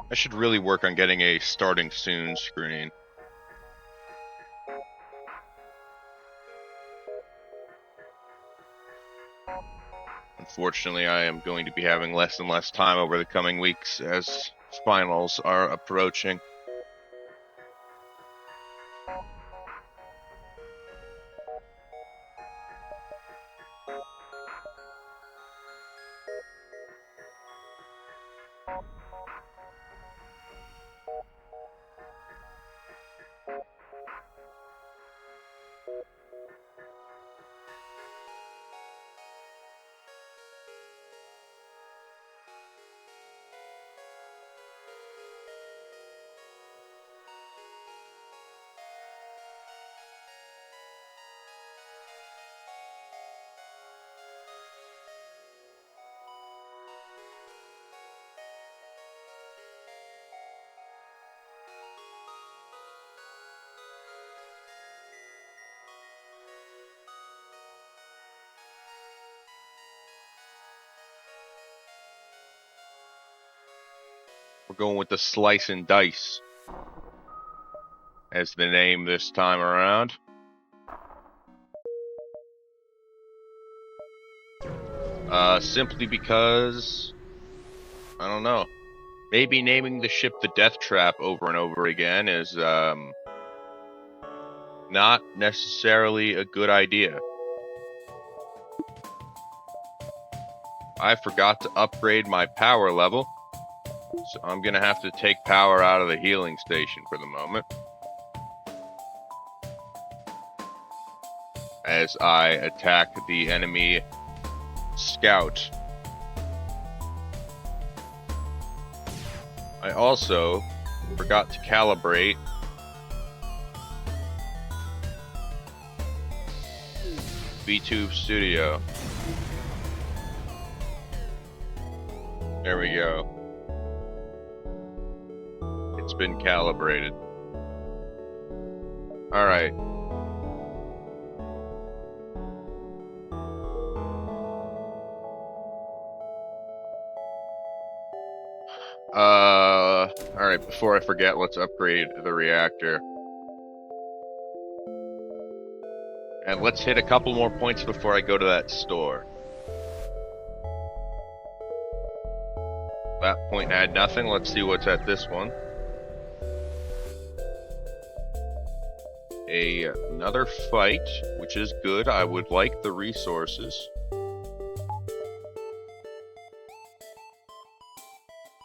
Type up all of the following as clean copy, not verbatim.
I should really work on getting a starting soon screen. Unfortunately, I am going to be having less and less time over the coming weeks as finals are approaching. We're going with the slice and dice as the name this time around. Simply because, I don't know, maybe naming the ship the Death Trap over and over again is not necessarily a good idea. I forgot to upgrade my power level, so I'm gonna have to take power out of the healing station for the moment, as I attack the enemy scout. I also forgot to calibrate VTube Studio. There we go. It's been calibrated. All right. All right, before I forget, let's upgrade the reactor. And let's hit a couple more points before I go to that store. That point had nothing. Let's see what's at this one. Another fight, which is good. I would like the resources.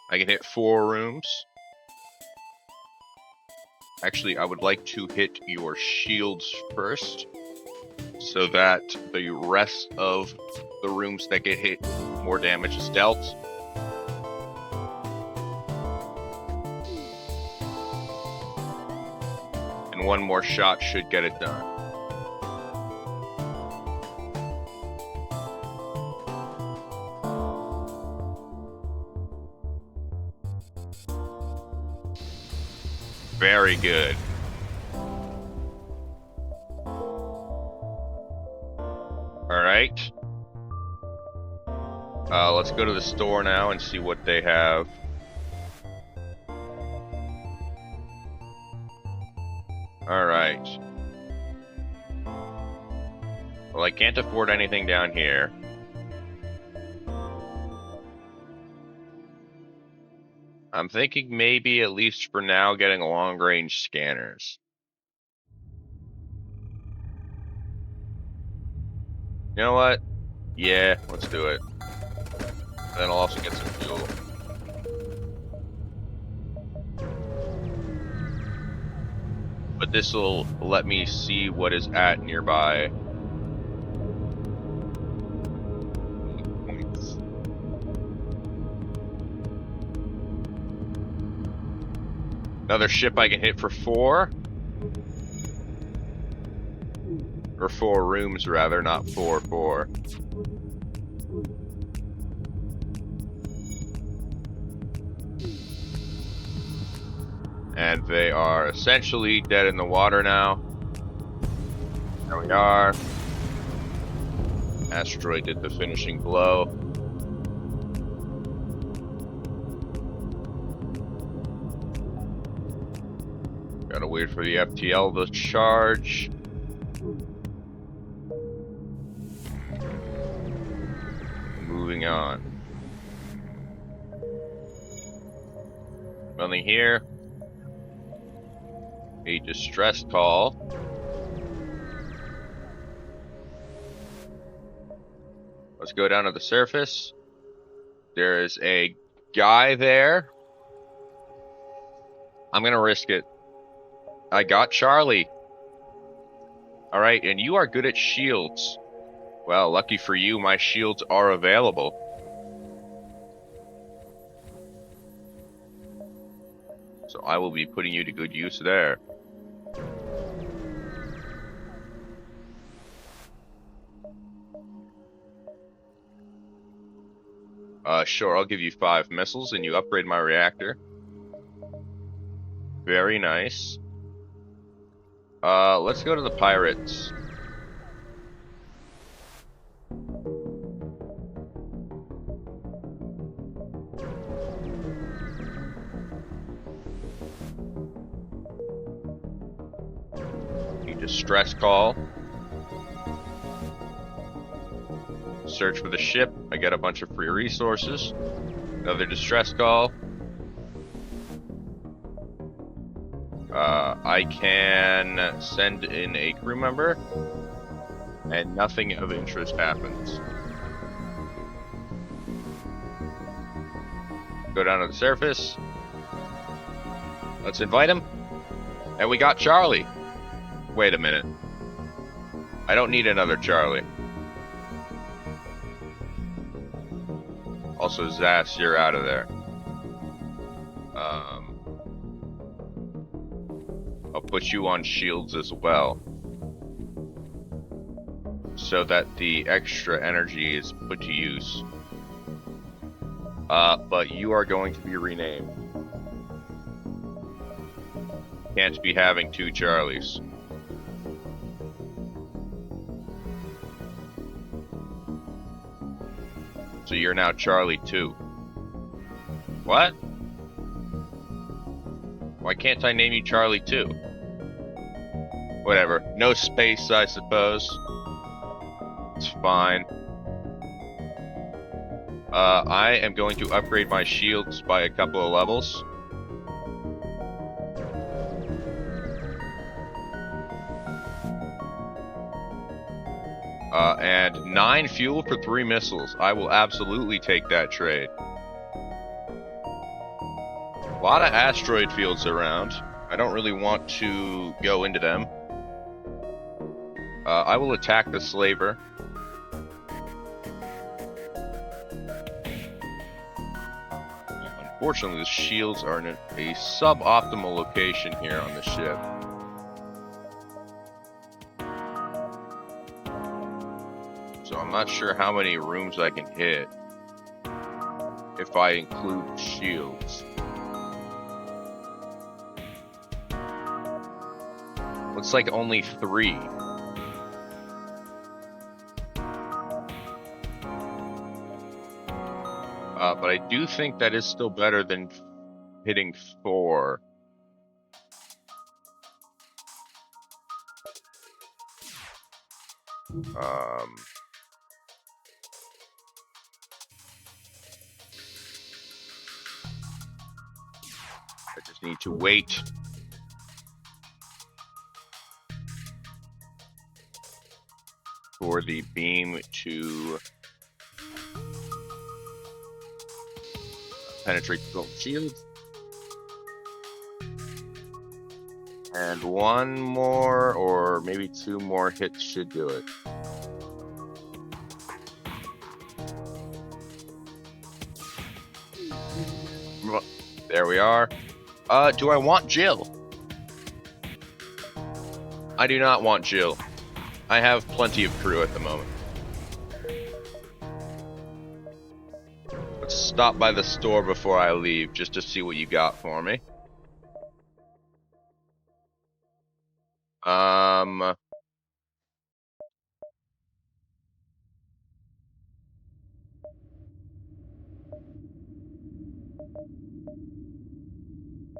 I can hit 4 rooms. Actually, I would like to hit your shields first, so that the rest of the rooms that get hit, more damage is dealt. And one more shot should get it done. Very good. Alright. Let's go to the store now and see what they have. Alright. Well, I can't afford anything down here. I'm thinking maybe, at least for now, getting long-range scanners. You know what? Yeah, let's do it. And then I'll also get some fuel. But this will let me see what is at nearby. Another ship I can hit for 4. Or 4 rooms, rather, not 4. And they are essentially dead in the water now. There we are. Asteroid did the finishing blow. Gotta wait for the FTL to charge. Moving on. Nothing here. A distress call. Let's go down to the surface. There is a guy there. I'm gonna risk it. I got Charlie. Alright, and you are good at shields. Well, lucky for you, my shields are available. So I will be putting you to good use there. Sure, I'll give you 5 missiles and you upgrade my reactor. Very nice. Let's go to the pirates. A distress call. Search for the ship. I get a bunch of free resources. Another distress call. I can send in a crew member, and nothing of interest happens. Go down to the surface. Let's invite him. And we got Charlie. Wait a minute. I don't need another Charlie. Also, Zas, you're out of there. I'll put you on shields as well, so that the extra energy is put to use. But you are going to be renamed. Can't be having 2 Charlies. So you're now Charlie 2. What? Why can't I name you Charlie 2? Whatever. No space, I suppose. It's fine. I am going to upgrade my shields by a couple of levels. And 9 fuel for 3 missiles. I will absolutely take that trade. A lot of asteroid fields around. I don't really want to go into them. I will attack the slaver. Unfortunately, the shields are in a suboptimal location here on the ship. So I'm not sure how many rooms I can hit if I include shields. Looks like only 3. But I do think that is still better than hitting 4. I just need to wait. For the beam to penetrate the gold shield. And 1 more, or maybe 2 more hits should do it. There we are. Do I want Jill? I do not want Jill. I have plenty of crew at the moment. Let's stop by the store before I leave, just to see what you got for me.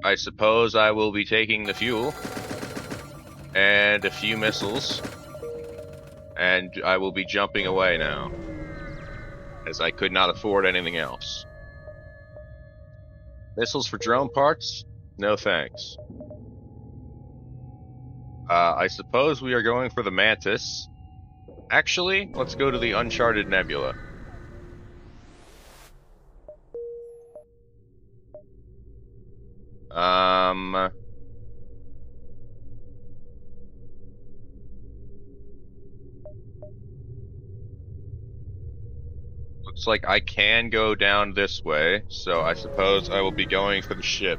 I suppose I will be taking the fuel and a few missiles, and I will be jumping away now, as I could not afford anything else. Missiles for drone parts? No thanks. I suppose we are going for the Mantis. Actually, let's go to the Uncharted Nebula. Looks like I can go down this way, so I suppose I will be going for the ship.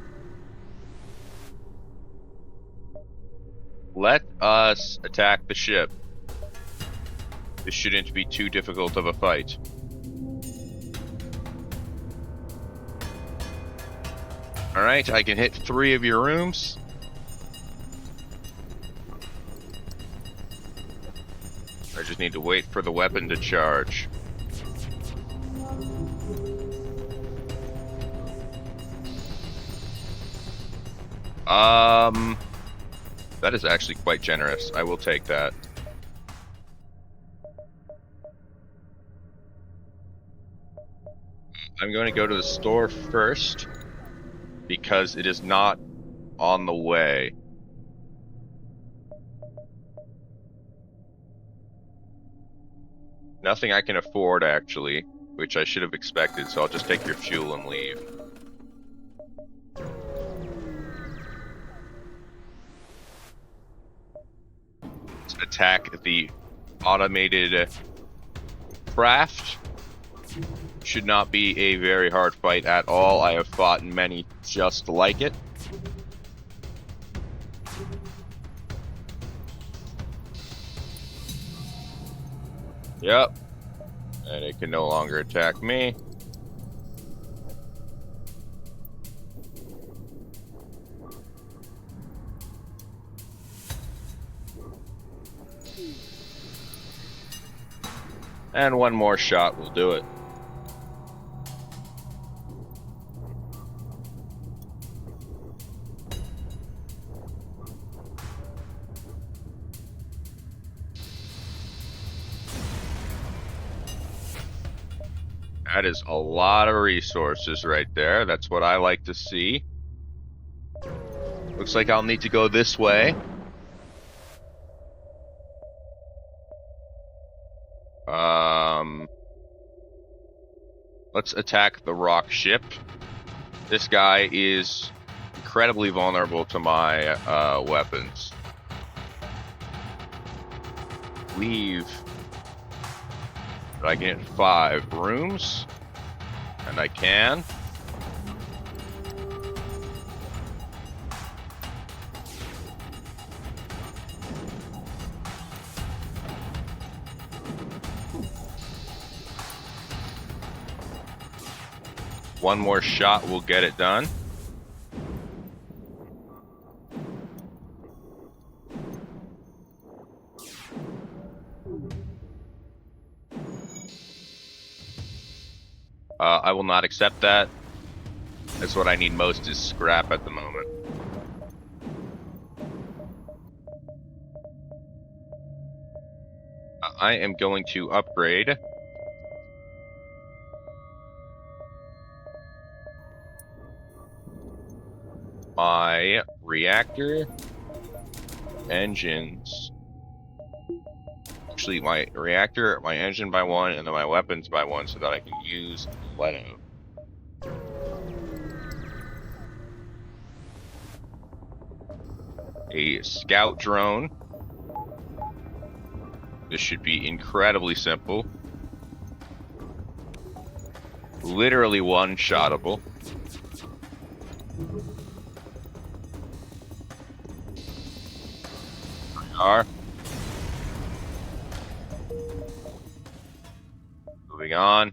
Let us attack the ship. This shouldn't be too difficult of a fight. Alright, I can hit 3 of your rooms. I just need to wait for the weapon to charge. That is actually quite generous. I will take that. I'm going to go to the store first, because it is not on the way. Nothing I can afford, actually, which I should have expected, so I'll just take your fuel and leave. Let's attack the automated craft. Should not be a very hard fight at all. I have fought many just like it. Yep. And it can no longer attack me. And one more shot will do it. That is a lot of resources right there. That's what I like to see. Looks like I'll need to go this way. Let's attack the rock ship. This guy is incredibly vulnerable to my weapons. Leave. I can hit 5 rooms, and I can. One more shot will get it done. I will not accept that. That's what I need most is scrap at the moment. I am going to upgrade my reactor engines. Actually, my reactor, my engine by 1, and then my weapons by 1, so that I can use Leto. A scout drone. This should be incredibly simple. Literally one-shottable. There we are. Moving on.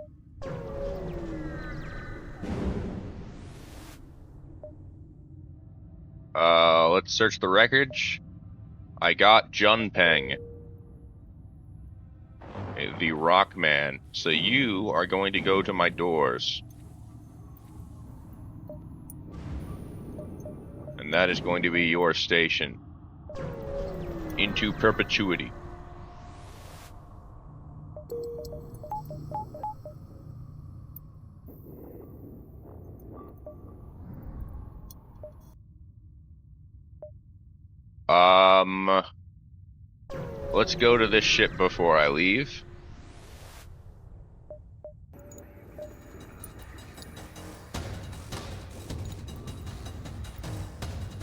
Let's search the wreckage. I got Junpeng, the rock man. So you are going to go to my doors. And that is going to be your station. Into perpetuity. Let's go to this ship before I leave.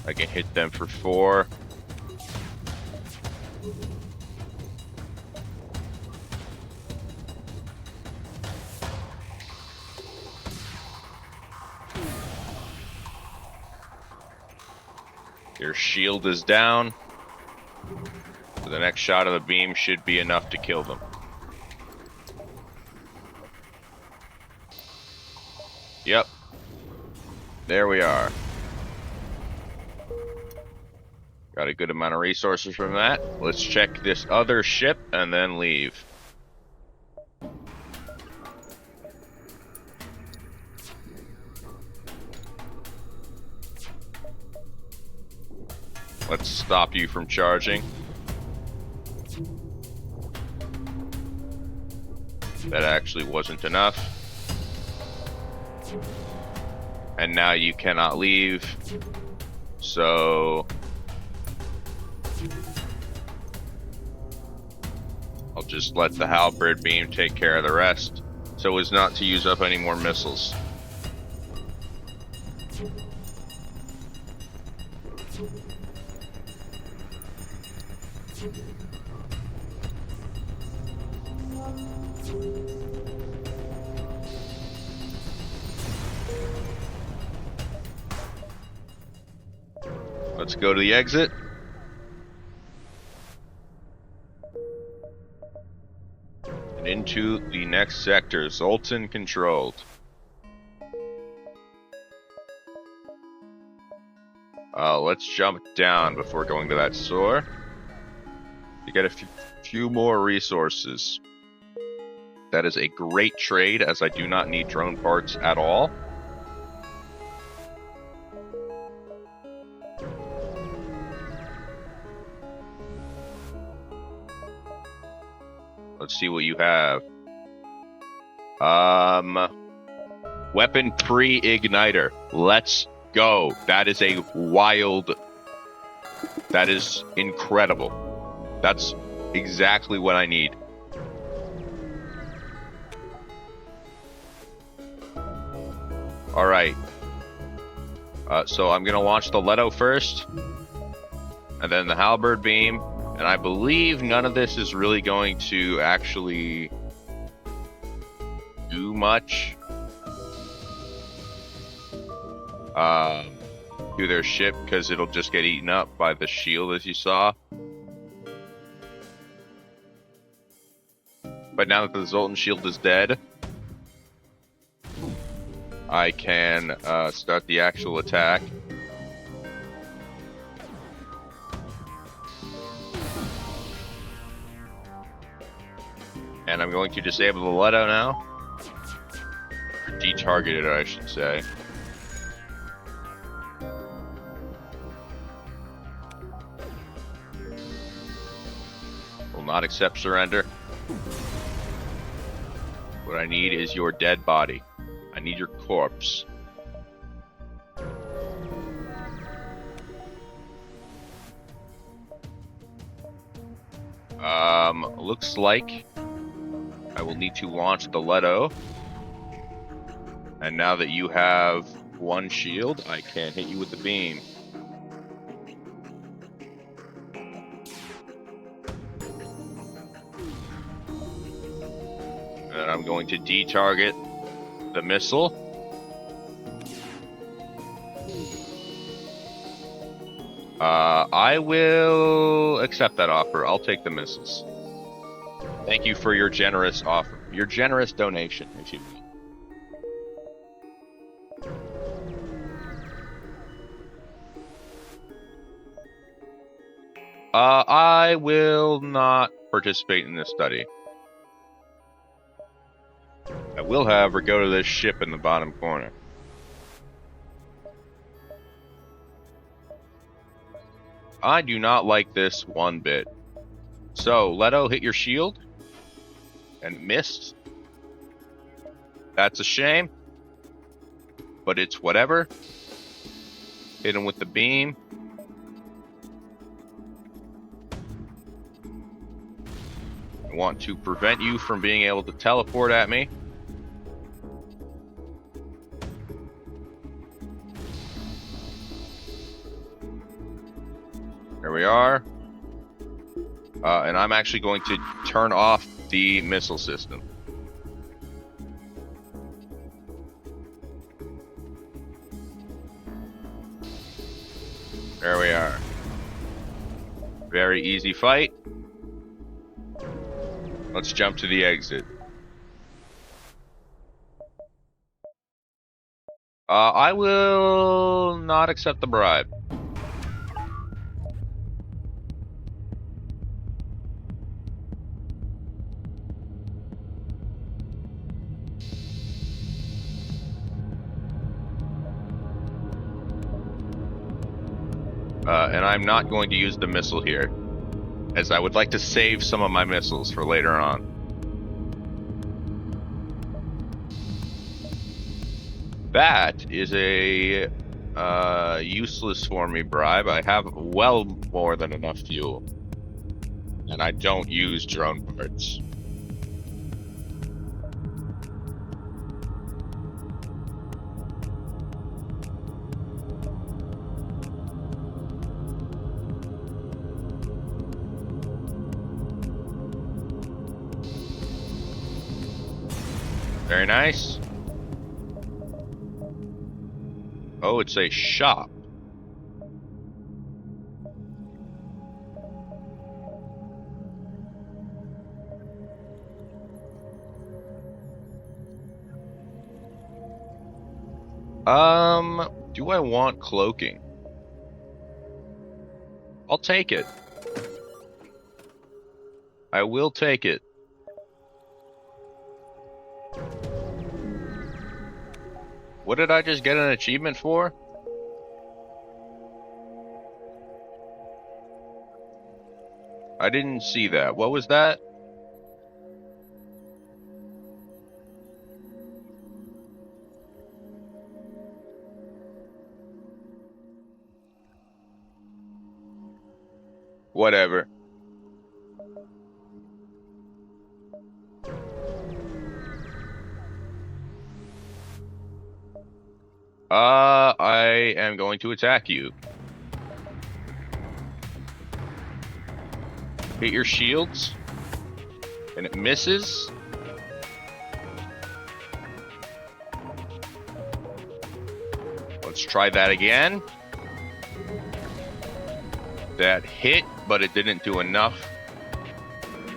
I can hit them for 4. Your shield is down. So the next shot of the beam should be enough to kill them. Yep. There we are. Got a good amount of resources from that. Let's check this other ship and then leave. Let's stop you from charging. That actually wasn't enough. And now you cannot leave. So I'll just let the halberd beam take care of the rest, so as not to use up any more missiles. Let's go to the exit. And into the next sector, Zoltan controlled. Let's jump down before going to that store to get a few more resources. That is a great trade, as I do not need drone parts at all. Let's see what you have. Weapon pre-igniter. Let's go. That is a wild... That is incredible. That's exactly what I need. Alright. So I'm going to launch the Leto first. And then the halberd beam. And I believe none of this is really going to actually do much to their ship, because it'll just get eaten up by the shield, as you saw. But now that the Zoltan shield is dead, I can start the actual attack. And I'm going to disable the Leto now. Or de-target it, I should say. Will not accept surrender. What I need is your dead body. I need your corpse. Looks like I will need to launch the Leto. And now that you have one shield, I can hit you with the beam. And I'm going to de-target the missile. I will accept that offer. I'll take the missiles. Thank you for your generous offer. Your generous donation, if you will. I will not participate in this study. I will, however, go to this ship in the bottom corner. I do not like this one bit. So, Leto, hit your shield. And missed. That's a shame. But it's whatever. Hit him with the beam. I want to prevent you from being able to teleport at me. There we are. And I'm actually going to turn off the missile system. There we are. Very easy fight. Let's jump to the exit. I will not accept the bribe. And I'm not going to use the missile here, as I would like to save some of my missiles for later on. That is a useless for me bribe. I have well more than enough fuel. And I don't use drone parts. Very nice. Oh, it's a shop. Do I want cloaking? I'll take it. I will take it. What did I just get an achievement for? I didn't see that. What was that? Whatever. I am going to attack you. Hit your shields. And it misses. Let's try that again. That hit, but it didn't do enough.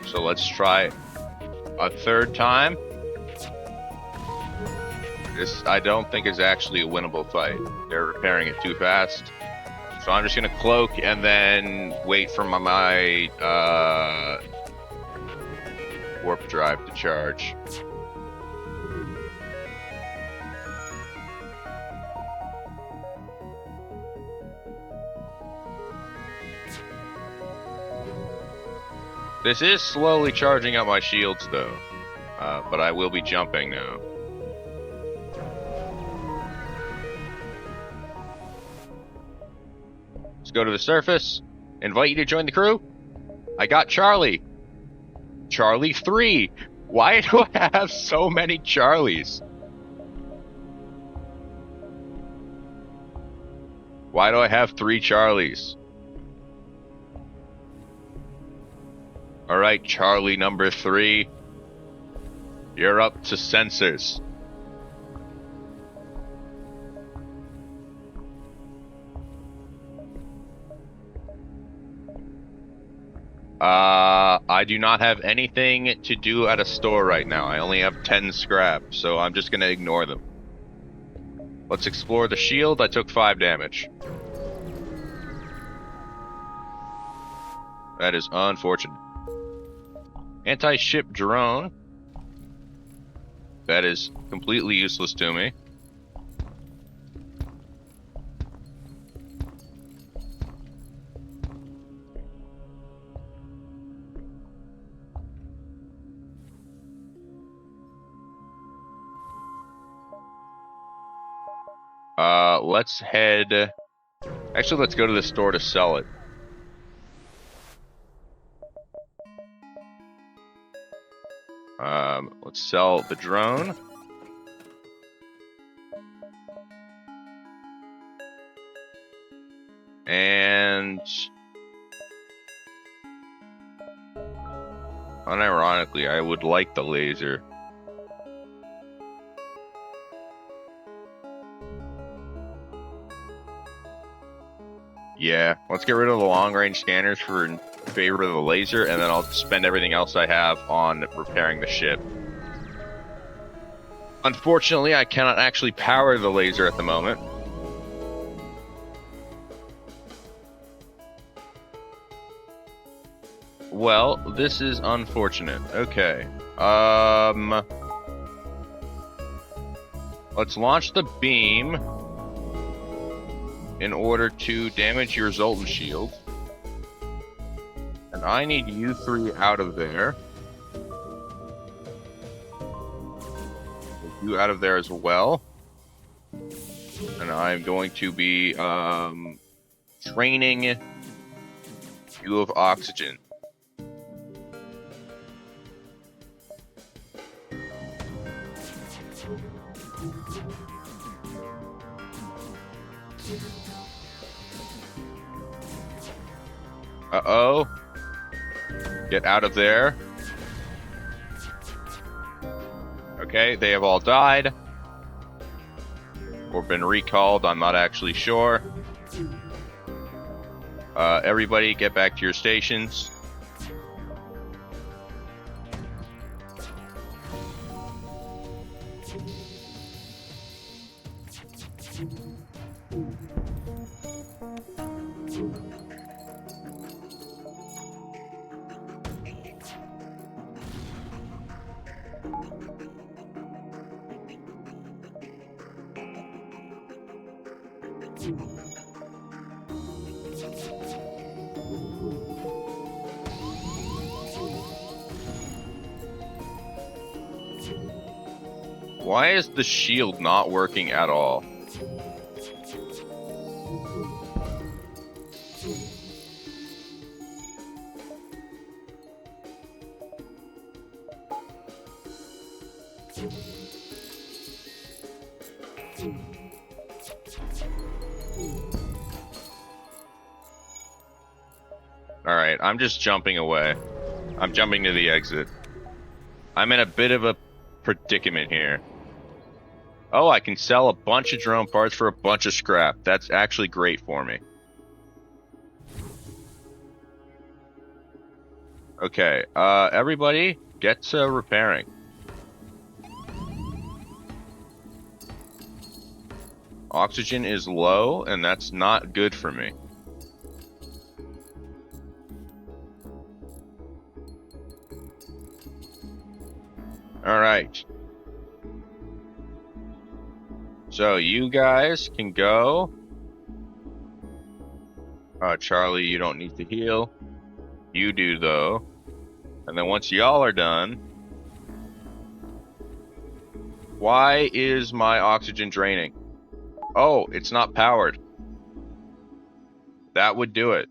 So let's try a third time. This, I don't think, is actually a winnable fight. They're repairing it too fast. So I'm just gonna cloak and then wait for my warp drive to charge. This is slowly charging up my shields though, but I will be jumping now. Let's go to the surface. Invite you to join the crew. I got Charlie. Charlie 3. Why do I have so many Charlies? Why do I have 3 Charlies? Alright, Charlie number 3. You're up to sensors. I do not have anything to do at a store right now. I only have 10 scrap, so I'm just gonna ignore them. Let's explore the shield. I took 5 damage. That is unfortunate. Anti-ship drone. That is completely useless to me. Let's head... Actually, let's go to the store to sell it. Let's sell the drone. And... unironically, I would like the laser. Yeah, let's get rid of the long-range scanners in favor of the laser, and then I'll spend everything else I have on repairing the ship. Unfortunately, I cannot actually power the laser at the moment. Well, this is unfortunate. Okay. Let's launch the beam in order to damage your Zoltan shield. And I need you three out of there. You out of there as well. And I'm going to be training you of oxygen. Uh-oh. Get out of there. Okay, they have all died. Or been recalled, I'm not actually sure. Everybody get back to your stations. Why is the shield not working at all? Alright, I'm just jumping away. I'm jumping to the exit. I'm in a bit of a predicament here. Oh, I can sell a bunch of drone parts for a bunch of scrap. That's actually great for me. Okay, everybody, get to repairing. Oxygen is low, and that's not good for me. Alright. So, you guys can go. Charlie, you don't need to heal. You do, though. And then once y'all are done... Why is my oxygen draining? Oh, it's not powered. That would do it.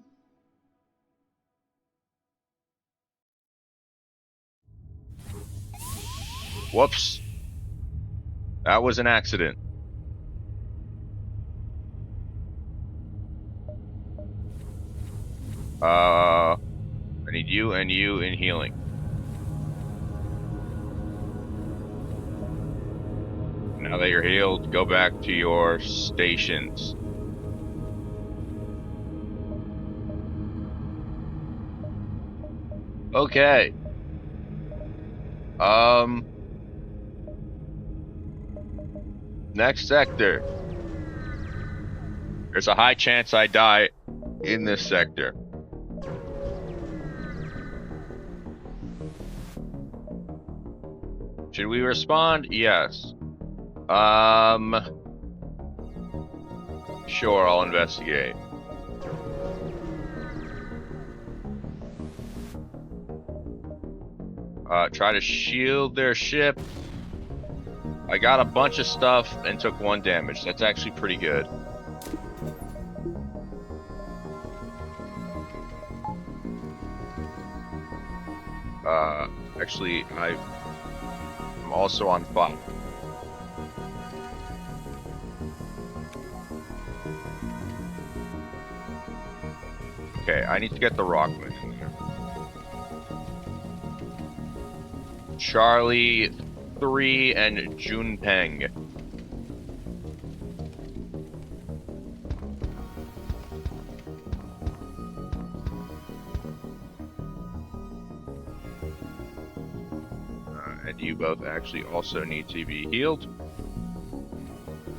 Whoops. That was an accident. I need you and you in healing. Now that you're healed, go back to your stations. Okay. Next sector. There's a high chance I die in this sector. Should we respond? Yes. Sure, I'll investigate. Try to shield their ship. I got a bunch of stuff and took 1 damage. That's actually pretty good. Actually, I'm also on 5. Okay, I need to get the Rockman in there. Charlie 3 and Junpeng. And you both actually also need to be healed,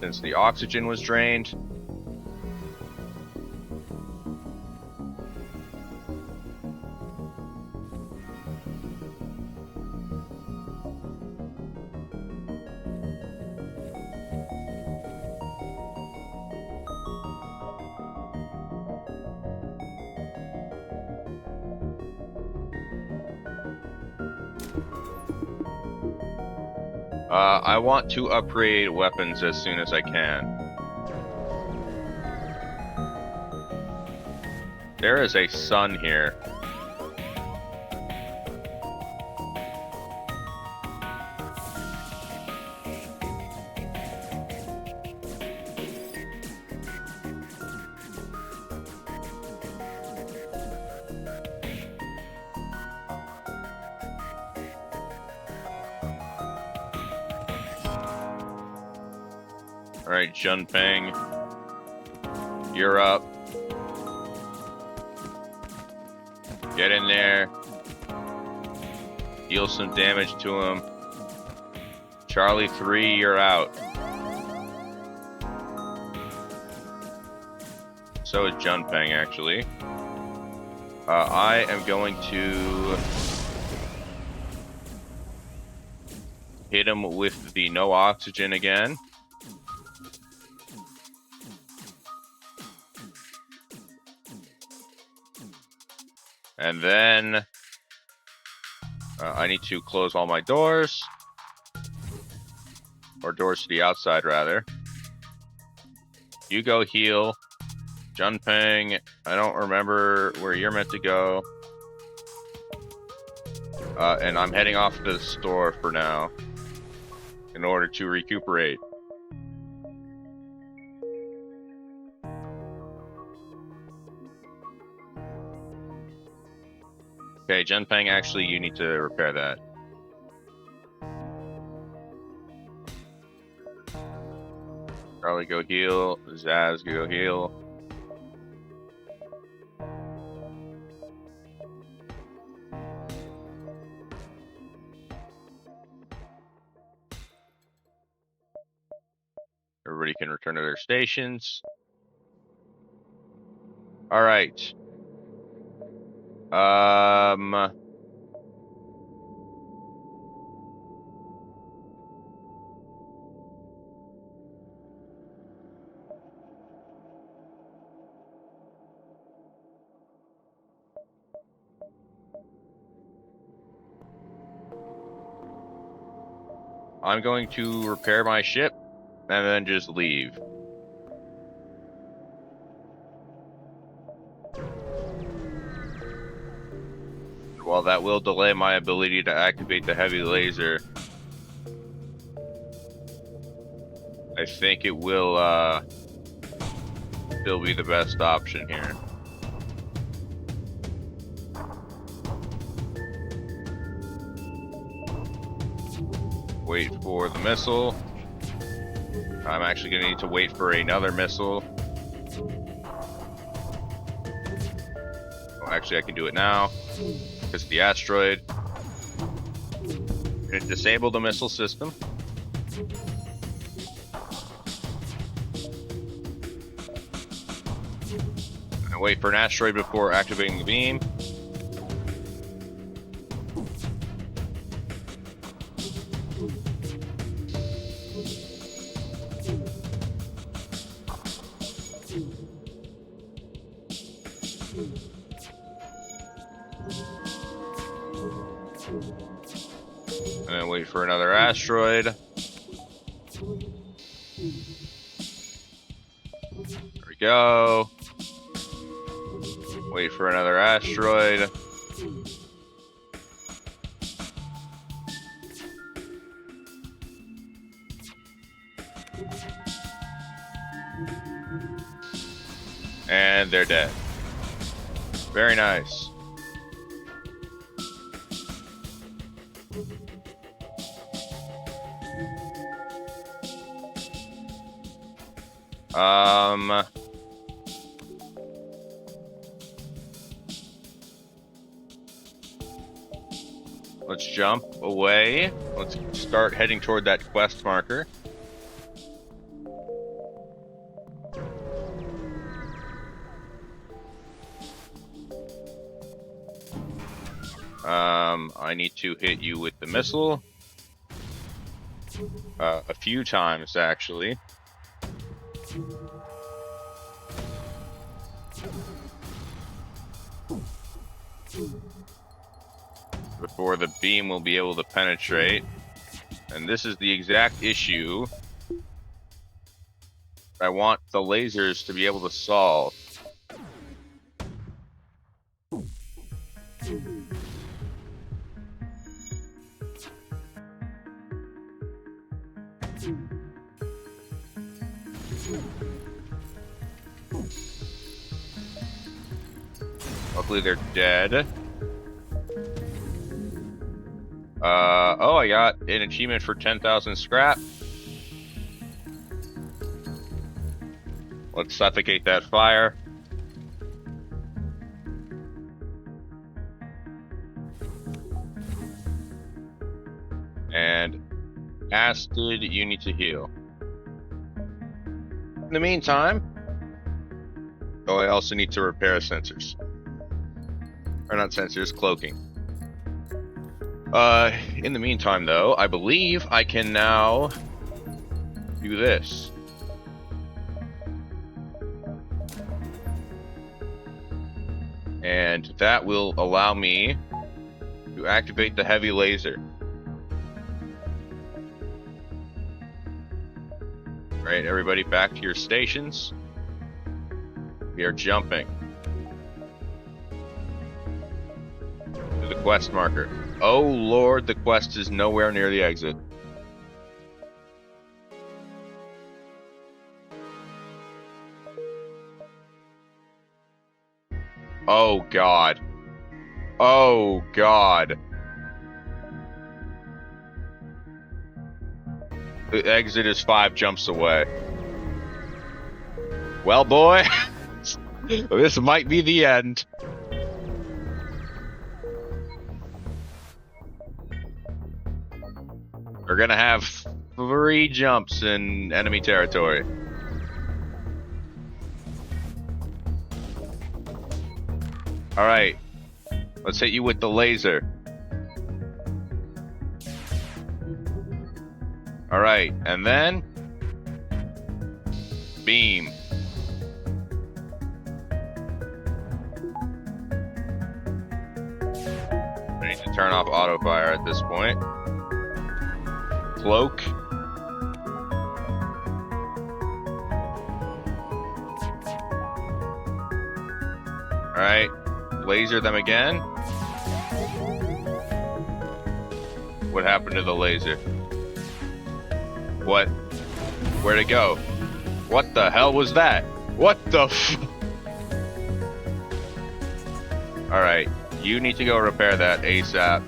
since the oxygen was drained. I want to upgrade weapons as soon as I can. There is a sun here. Alright, Junpeng, you're up. Get in there. Deal some damage to him. Charlie 3, you're out. So is Junpeng, actually. I am going to hit him with the no oxygen again. And then I need to close all my doors. Or doors to the outside, rather. You go heal. Junpeng, I don't remember where you're meant to go. And I'm heading off to the store for now in order to recuperate. Okay, Junpeng, actually, you need to repair that. Charlie, go heal. Zaz, go heal. Everybody can return to their stations. All right. I'm going to repair my ship and then just leave. While that will delay my ability to activate the heavy laser, I think it will still be the best option here. Wait for the missile. I'm actually going to need to wait for another missile. Oh, actually, I can do it now because of the asteroid. I'm going to disable the missile system. And wait for an asteroid before activating the beam. And then wait for another asteroid. There we go. Wait for another asteroid. And they're dead. Very nice. Let's jump away. Let's start heading toward that quest marker. I need to hit you with the missile. A few times, actually. Before the beam will be able to penetrate. And this is the exact issue I want the lasers to be able to solve. Luckily they're dead. Oh, I got an achievement for 10,000 scrap. Let's suffocate that fire. And Acid, you need to heal. In the meantime, oh, I also need to repair sensors. Or not sensors, cloaking. In the meantime, though, I believe I can now do this. And that will allow me to activate the heavy laser. Alright, everybody back to your stations. We are jumping to the quest marker. Oh lord, the quest is nowhere near the exit. Oh god. Oh god. The exit is 5 jumps away. Well, boy, this might be the end. We're gonna have 3 jumps in enemy territory. Alright, let's hit you with the laser. Alright, and then beam. I need to turn off auto fire at this point. Cloak. Alright, laser them again. What happened to the laser? What? Where'd it go? What the hell was that? What the f- Alright, you need to go repair that ASAP.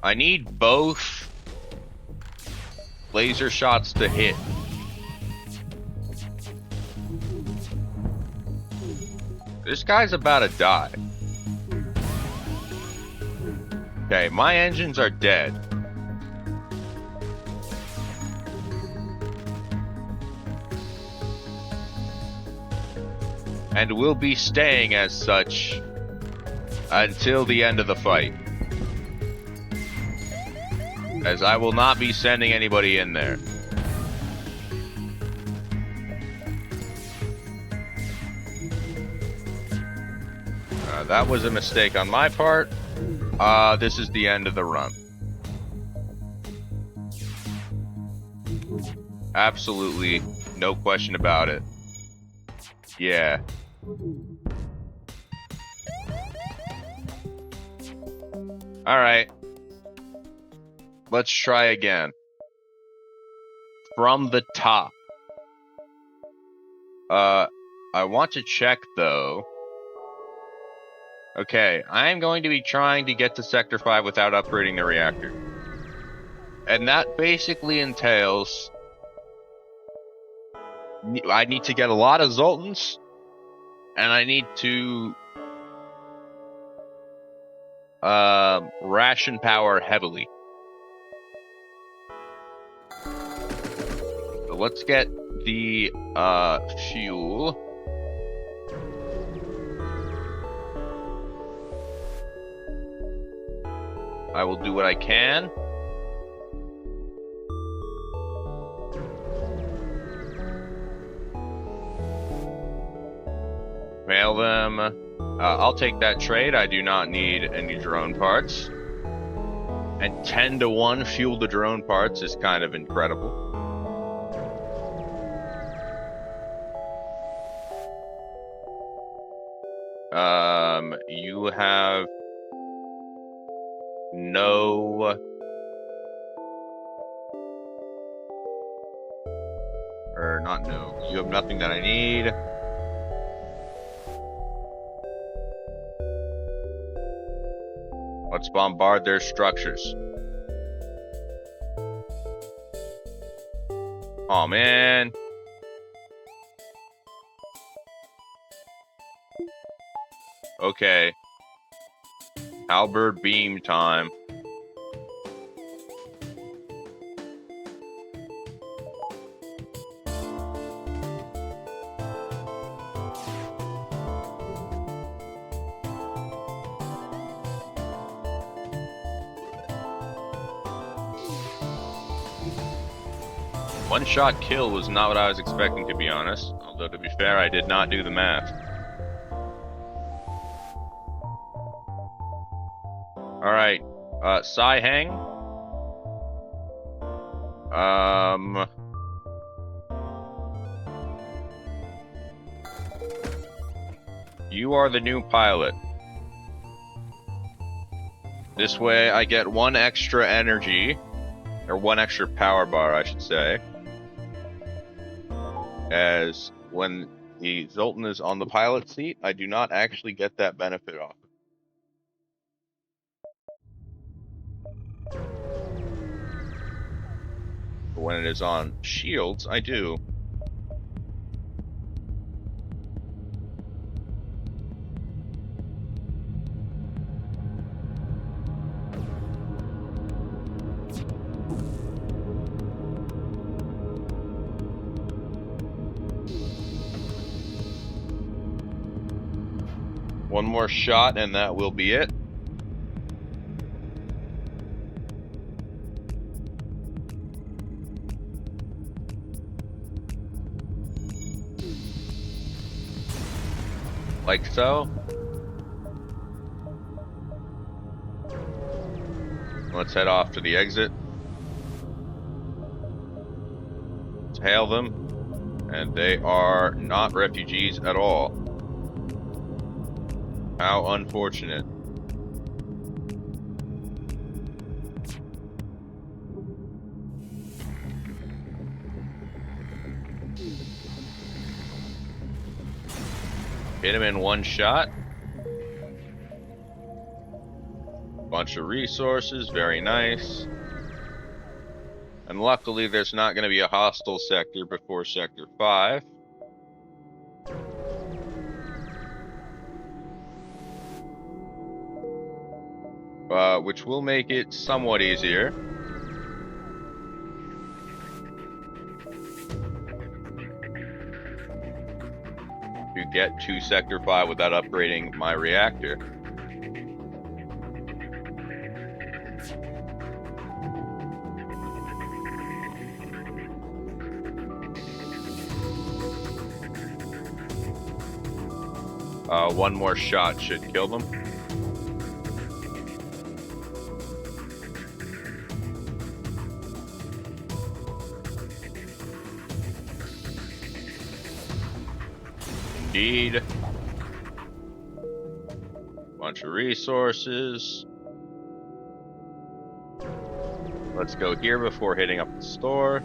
I need both laser shots to hit. This guy's about to die. Okay, my engines are dead. And will be staying as such until the end of the fight. As I will not be sending anybody in there. That was a mistake on my part. This is the end of the run. Absolutely, no question about it. Yeah. Alright. Let's try again. From the top. I want to check, though. Okay, I'm going to be trying to get to Sector 5 without upgrading the reactor. And that basically entails... I need to get a lot of Zoltans, and I need to... ration power heavily. So let's get the, fuel. I will do what I can. Mail them. I'll take that trade. I do not need any drone parts. And 10-to-1 fuel to drone parts is kind of incredible. You have no... Or not no. You have nothing that I need. Let's bombard their structures. Oh man. Okay. Halberd beam time. One-shot kill was not what I was expecting, to be honest. Although, to be fair, I did not do the math. Alright. Sai Hang. You are the new pilot. This way I get 1 extra energy. Or 1 extra power bar, I should say. As when the Zoltan is on the pilot seat, I do not actually get that benefit off. But when it is on shields, I do. One more shot and that will be it. Like so. Let's head off to the exit. Let's hail them. And they are not refugees at all. How unfortunate. Hit him in 1 shot. Bunch of resources, very nice. And luckily there's not going to be a hostile sector before Sector 5. Which will make it somewhat easier. To get to Sector 5 without upgrading my reactor. One more shot should kill them. Indeed. Bunch of resources. Let's go here before hitting up the store.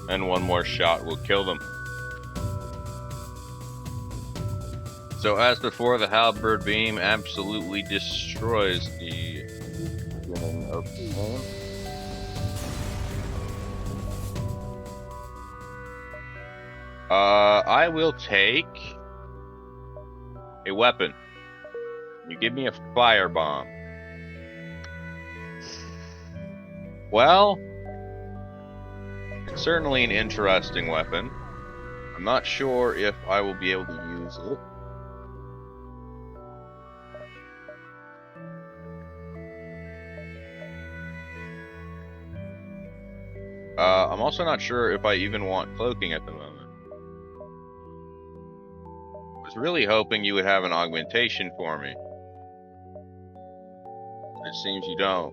And one more shot will kill them. So as before, the halberd beam absolutely destroys the beginning of the game. I will take a weapon. You give me a firebomb. Well, it's certainly an interesting weapon. I'm not sure if I will be able to use it. I'm also not sure if I even want cloaking at the moment. I was really hoping you would have an augmentation for me. It seems you don't.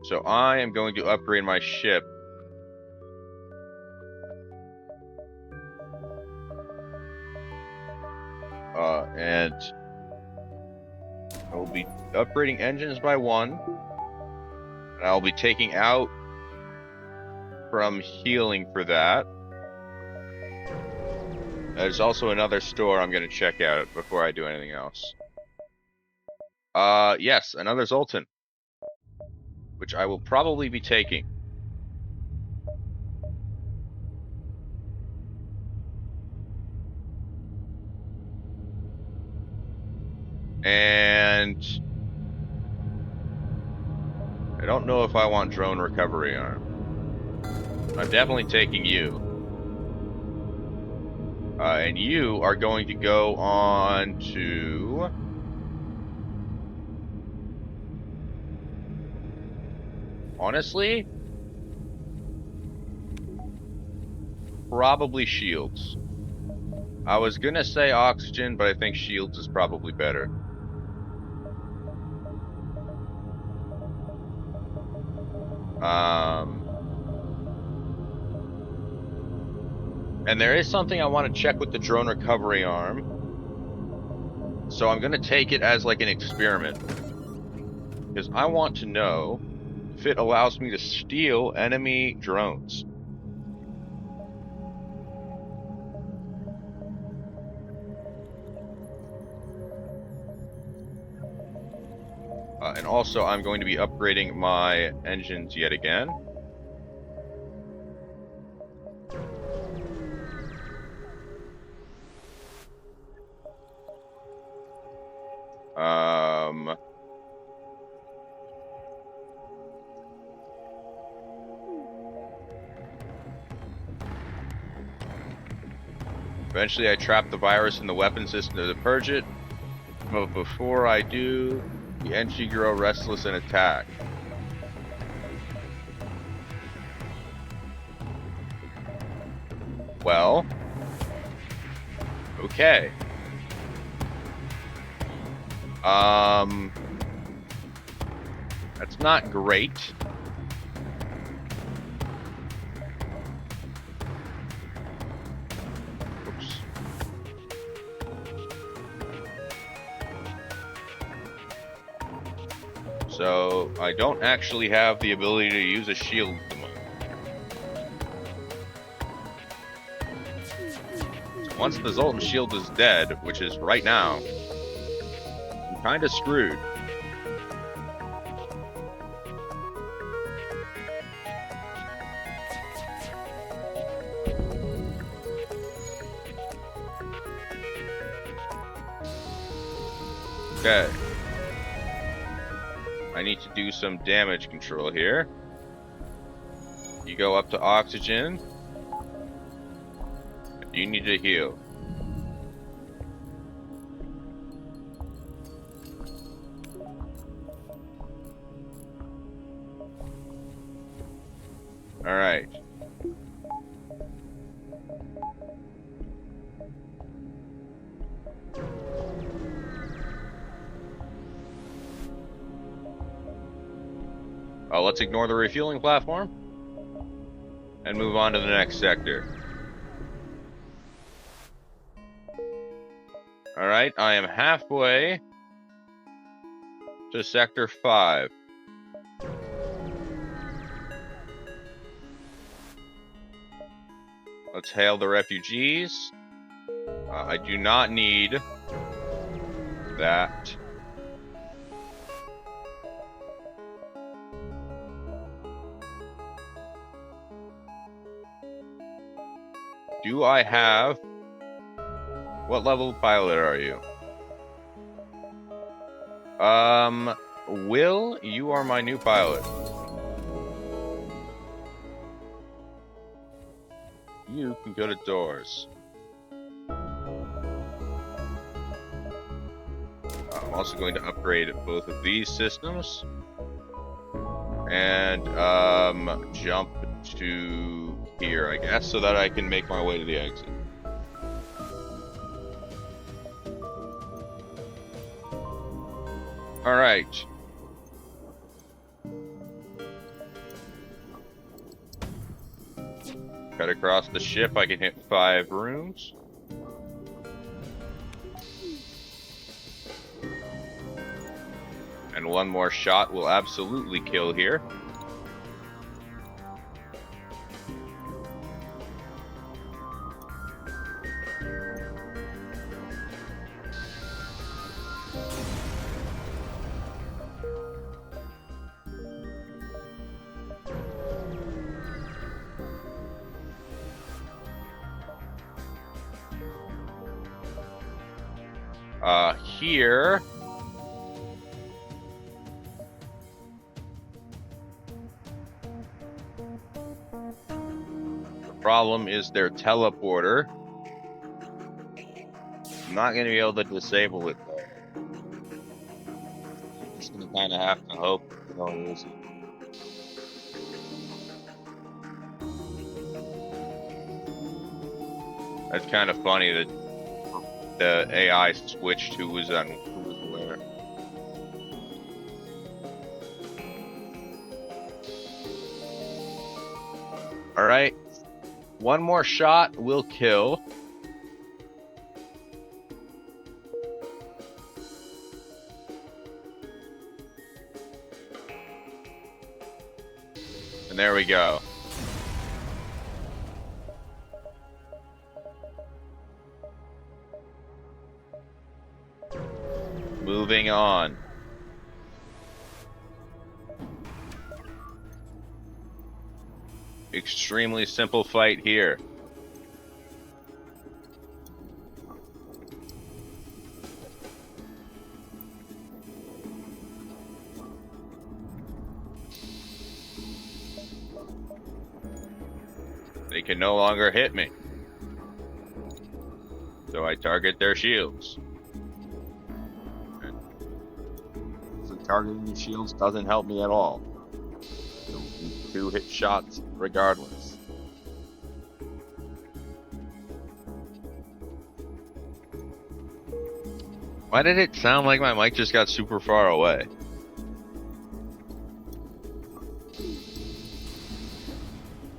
So I am going to upgrade my ship. And I will be upgrading engines by 1. And I will be taking out from healing for that. There's also another store I'm going to check out before I do anything else. Yes, another Zoltan, which I will probably be taking. And I don't know if I want drone recovery arm. I'm definitely taking you. And you are going to go on to... Honestly? Probably shields. I was gonna say oxygen, but I think shields is probably better. And there is something I want to check with the drone recovery arm. So I'm gonna take it as like an experiment. Because I want to know if it allows me to steal enemy drones. And also, I'm going to be upgrading my engines yet again. Eventually, I trap the virus in the weapon system to purge it. But before I do, the NG grow restless and attack. Well, okay. That's not great. Oops. So, I don't actually have the ability to use a shield at the moment. So once the Zoltan shield is dead, which is right now, I'm kinda screwed. Okay. I need to do some damage control here. You go up to oxygen. You need to heal. Alright. Let's ignore the refueling platform and move on to the next sector. Alright, I am halfway to Sector 5. Let's hail the refugees. I do not need that. Do I have... What level pilot are you? Will, you are my new pilot. You can go to doors. I'm also going to upgrade both of these systems. And, jump to here, I guess, so that I can make my way to the exit. Alright. Cut across the ship, I can hit 5 rooms. And one more shot will absolutely kill here. Here... The problem is their teleporter. I'm not going to be able to disable it, though. I'm just going to kind of have to hope they'll use it. That's kind of funny that the AI switched who was on who was where. Alright. One more shot will kill. And there we go. Moving on. Extremely simple fight here. They can no longer hit me. So I target their shields. Targeting the shields doesn't help me at all. Two hit shots regardless. Why did it sound like my mic just got super far away? You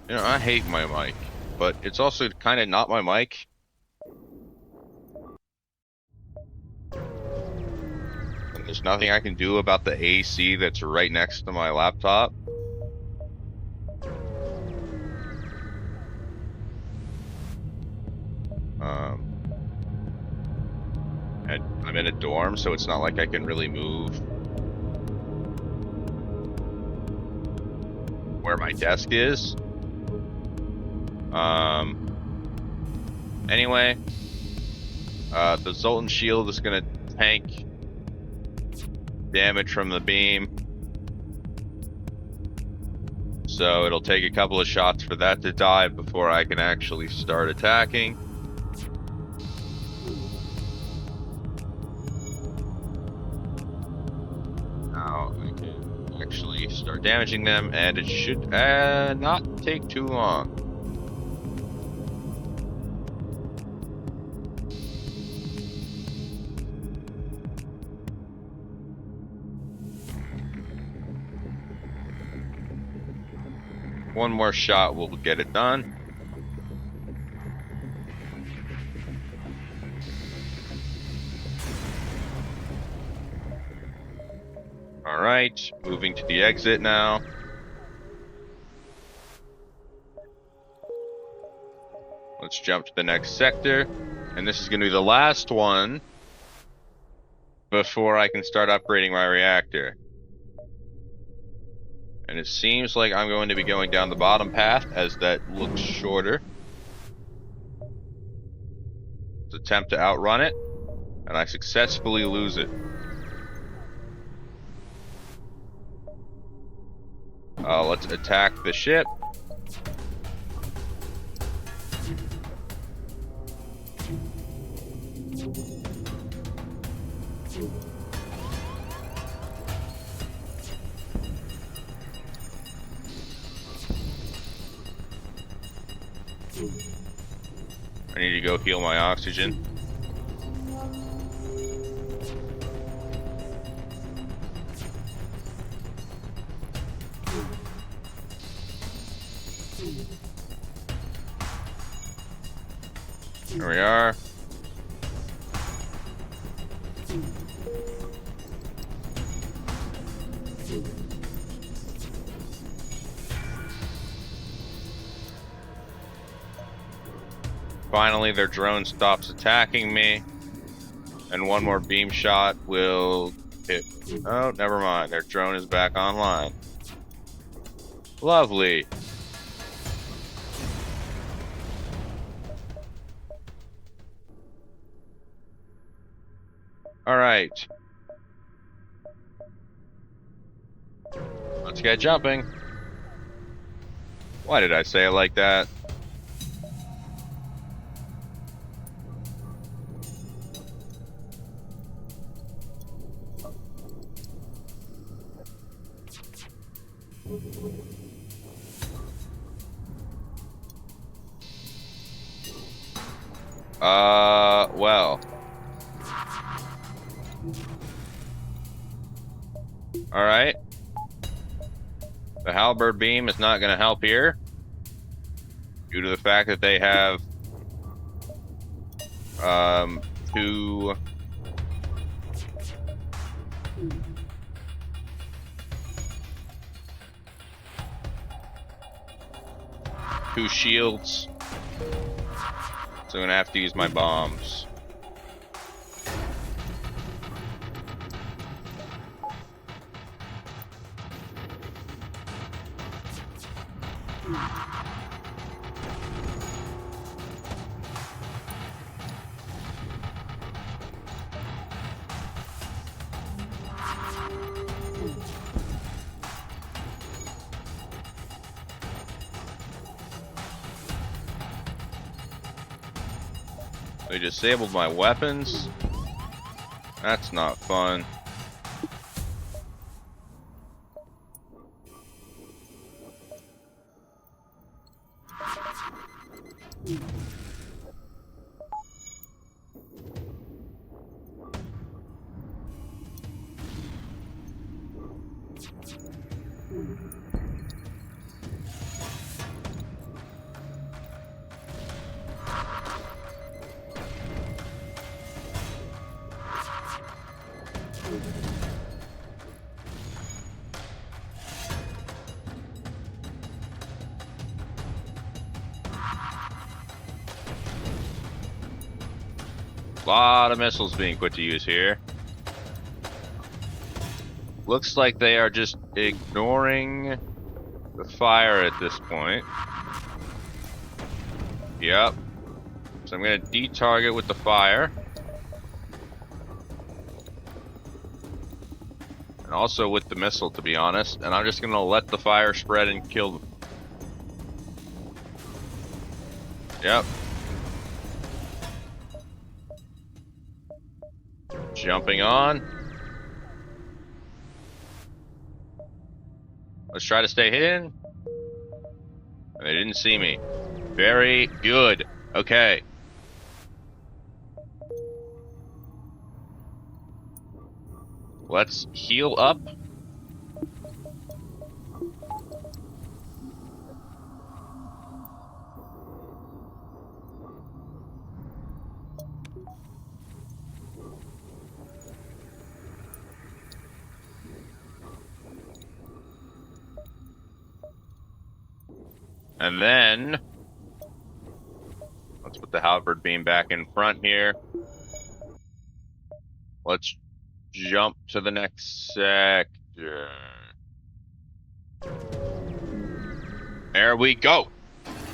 know, I hate my mic, but it's also kind of not my mic. There's nothing I can do about the AC that's right next to my laptop. And I'm in a dorm, so it's not like I can really move where my desk is. Anyway, the Zoltan shield is gonna tank damage from the beam, so it'll take a couple of shots for that to die before I can actually start attacking. Now I can actually start damaging them, and it should not take too long. One more shot will get it done. Alright, moving to the exit now. Let's jump to the next sector. And this is going to be the last one before I can start upgrading my reactor. And it seems like I'm going to be going down the bottom path, as that looks shorter. Let's attempt to outrun it, and I successfully lose it. Let's attack the ship. I need to go heal my oxygen. There we are. Finally, their drone stops attacking me, and one more beam shot will hit. Oh, never mind. Their drone is back online. Lovely. All right. Let's get jumping. Why did I say it like that? Well. Alright. The halberd beam is not going to help here, due to the fact that they have two shields. So I'm gonna have to use my bombs. They disabled my weapons. That's not fun. A lot of missiles being put to use here. Looks like they are just ignoring the fire at this point. Yep. So I'm going to de-target with the fire. And also with the missile, to be honest. And I'm just going to let the fire spread and kill them. Yep. Jumping on. Let's try to stay hidden. They didn't see me. Very good. Okay. Let's heal up. And then, let's put the halberd beam back in front here. Let's jump to the next sector. There we go.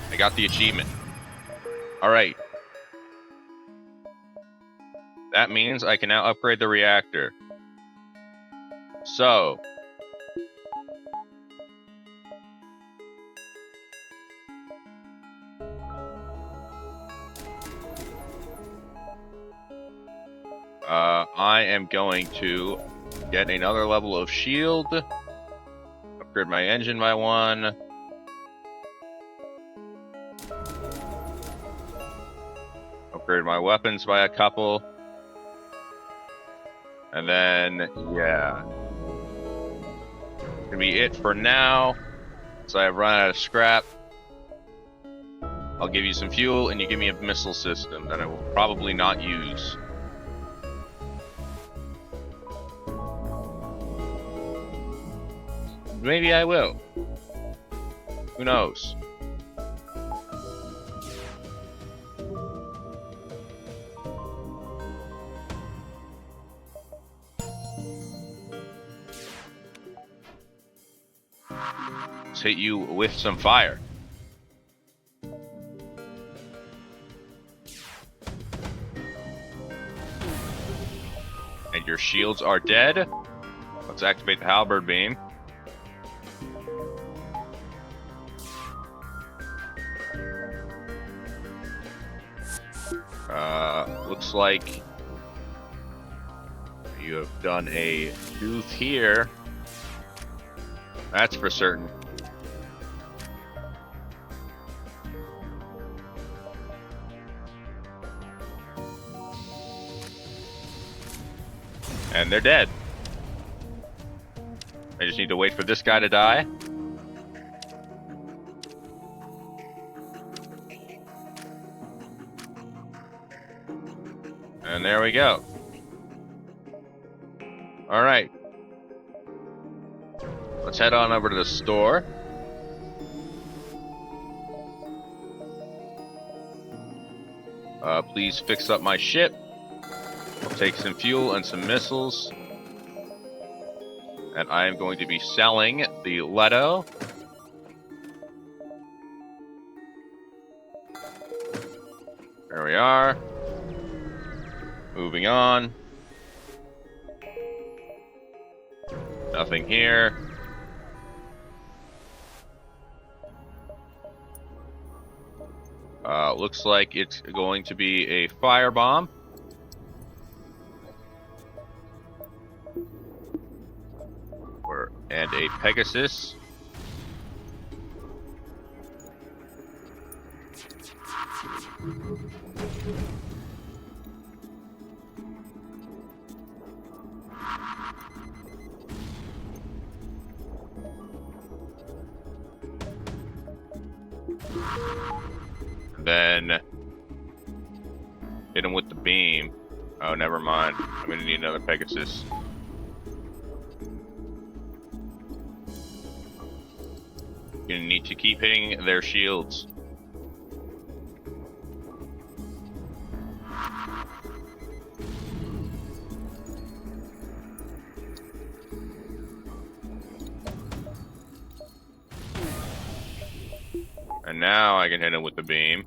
I got the achievement. All right. That means I can now upgrade the reactor. So, I am going to get another level of shield, upgrade my engine by 1, upgrade my weapons by a couple, and then, yeah. That's gonna be it for now, so I've run out of scrap. I'll give you some fuel, and you give me a missile system that I will probably not use. Maybe I will. Who knows? Let's hit you with some fire. And your shields are dead. Let's activate the halberd beam. Looks like you have done a tooth here. That's for certain. And they're dead. I just need to wait for this guy to die. And there we go. Alright. Let's head on over to the store. Please fix up my ship. I'll take some fuel and some missiles. And I am going to be selling the Leto. There we are. Moving on. Nothing here. Looks like it's going to be a firebomb. And a Pegasus. Then hit him with the beam. Oh, never mind. I'm gonna need another Pegasus. You're gonna need to keep hitting their shields. And now I can hit him with the beam.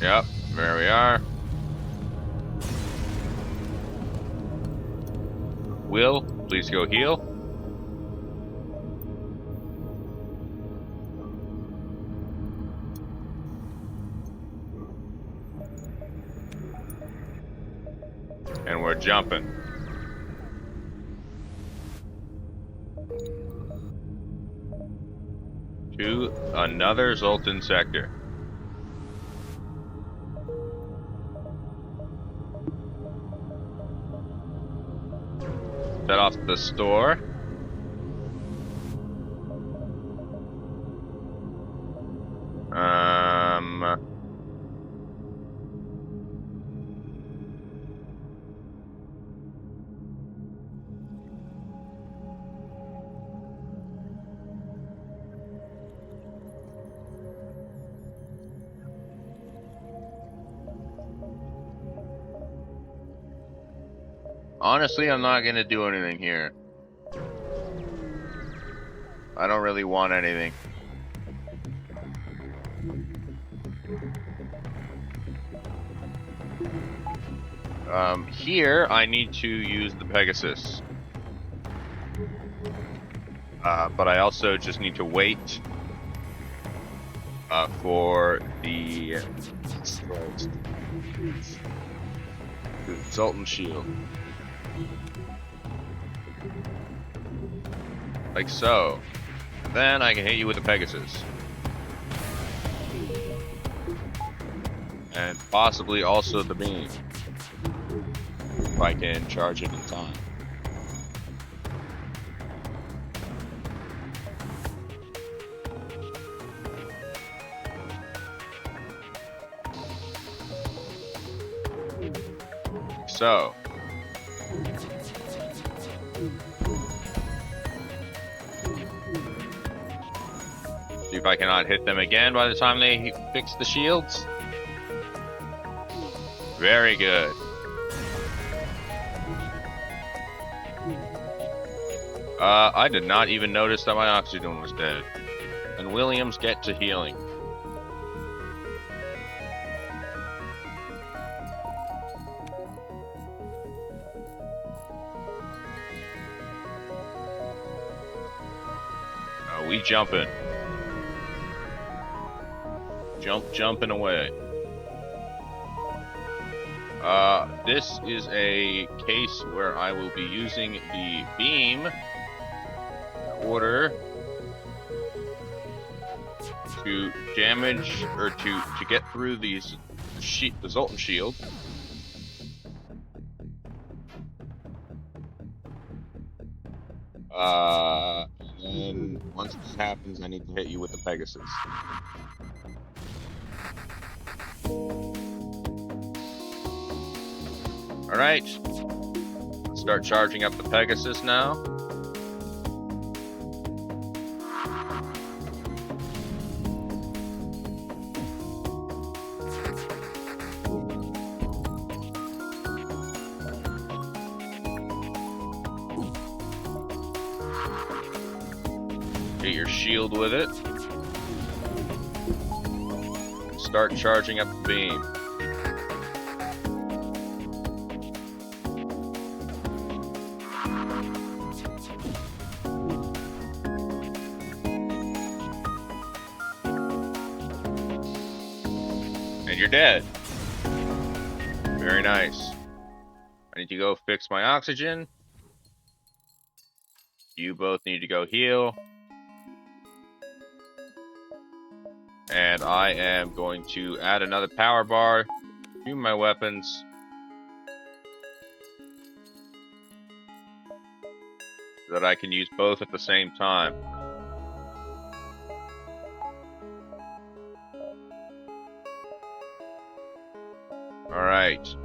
Yep, there we are. Will, please go heal. start jumping. To another Zoltan sector. Set off to the store. Honestly, I'm not gonna do anything here. I don't really want anything. Here I need to use the Pegasus. But I also just need to wait for the Sultan Shield. Like so. Then I can hit you with the Pegasus. And possibly also the beam. If I can charge it in time. So. See if I cannot hit them again by the time they fix the shields. Very good. I did not even notice that my oxygen was dead. And Williams, get to healing. We jumping. Jumping away. This is a case where I will be using the beam in order to damage or to get through these the Zoltan shield. And then once this happens, I need to hit you with the Pegasus. Alright, let's start charging up the Pegasus now. Get your shield with it. Start charging up the beam. And you're dead. Very nice. I need to go fix my oxygen. You both need to go heal. And I am going to add another power bar to my weapons. So that I can use both at the same time. Alright.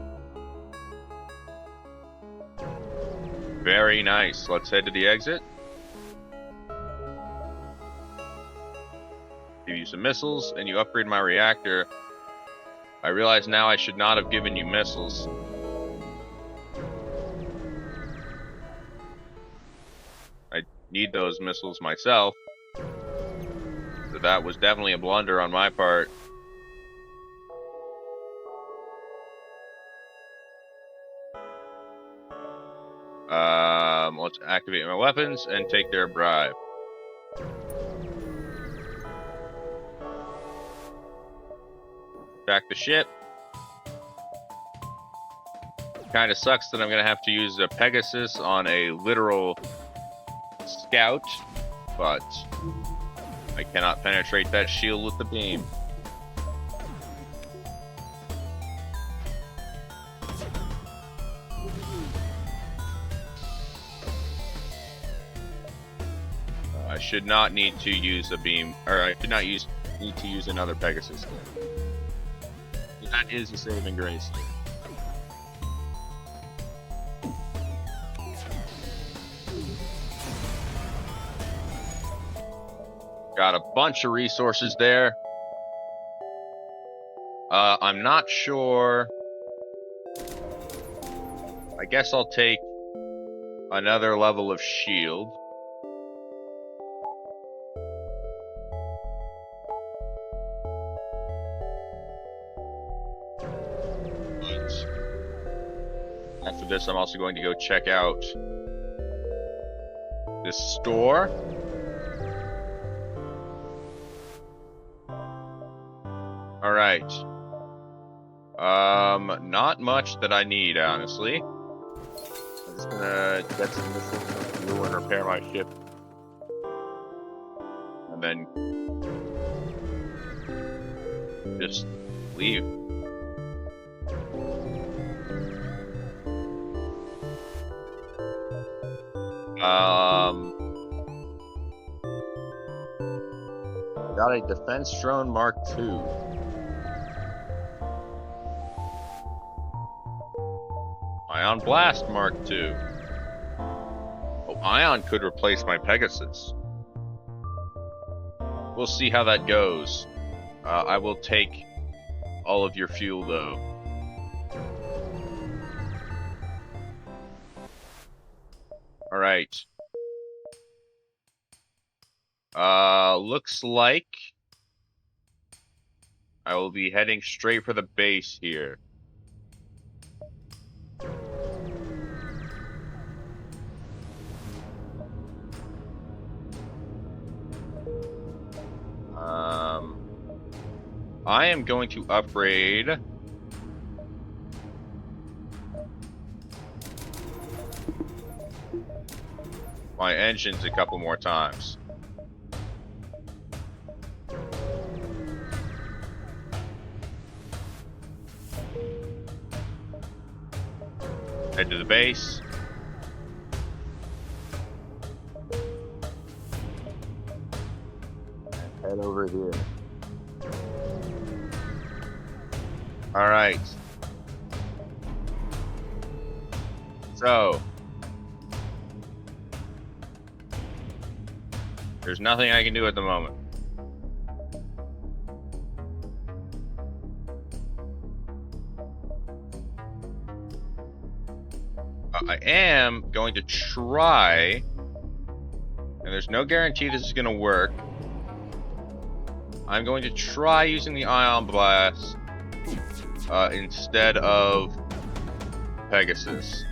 Very nice. Let's head to the exit. Give you some missiles, and you upgrade my reactor. I realize now I should not have given you missiles. I need those missiles myself. So that was definitely a blunder on my part. Let's activate my weapons and take their bribe. Back the ship. Kind of sucks that I'm going to have to use a Pegasus on a literal scout, but I cannot penetrate that shield with the beam. I should not need to use a beam, or I should not need to use another Pegasus. That is a saving grace. Got a bunch of resources there. I'm not sure. I guess I'll take another level of shield. After this, I'm also going to go check out this store. Alright. Not much that I need, honestly. I'm just gonna get some missiles from fuel and repair my ship. And then just leave. Got a defense drone Mark II. Ion Blast Mark II. Oh, Ion could replace my Pegasus. We'll see how that goes. I will take all of your fuel, though. Alright. Looks like I will be heading straight for the base here. I am going to upgrade my engines a couple more times. Head to the base. And head over here. Alright. So, there's nothing I can do at the moment. I am going to try, and there's no guarantee this is going to work. I'm going to try using the Ion Blast instead of Pegasus.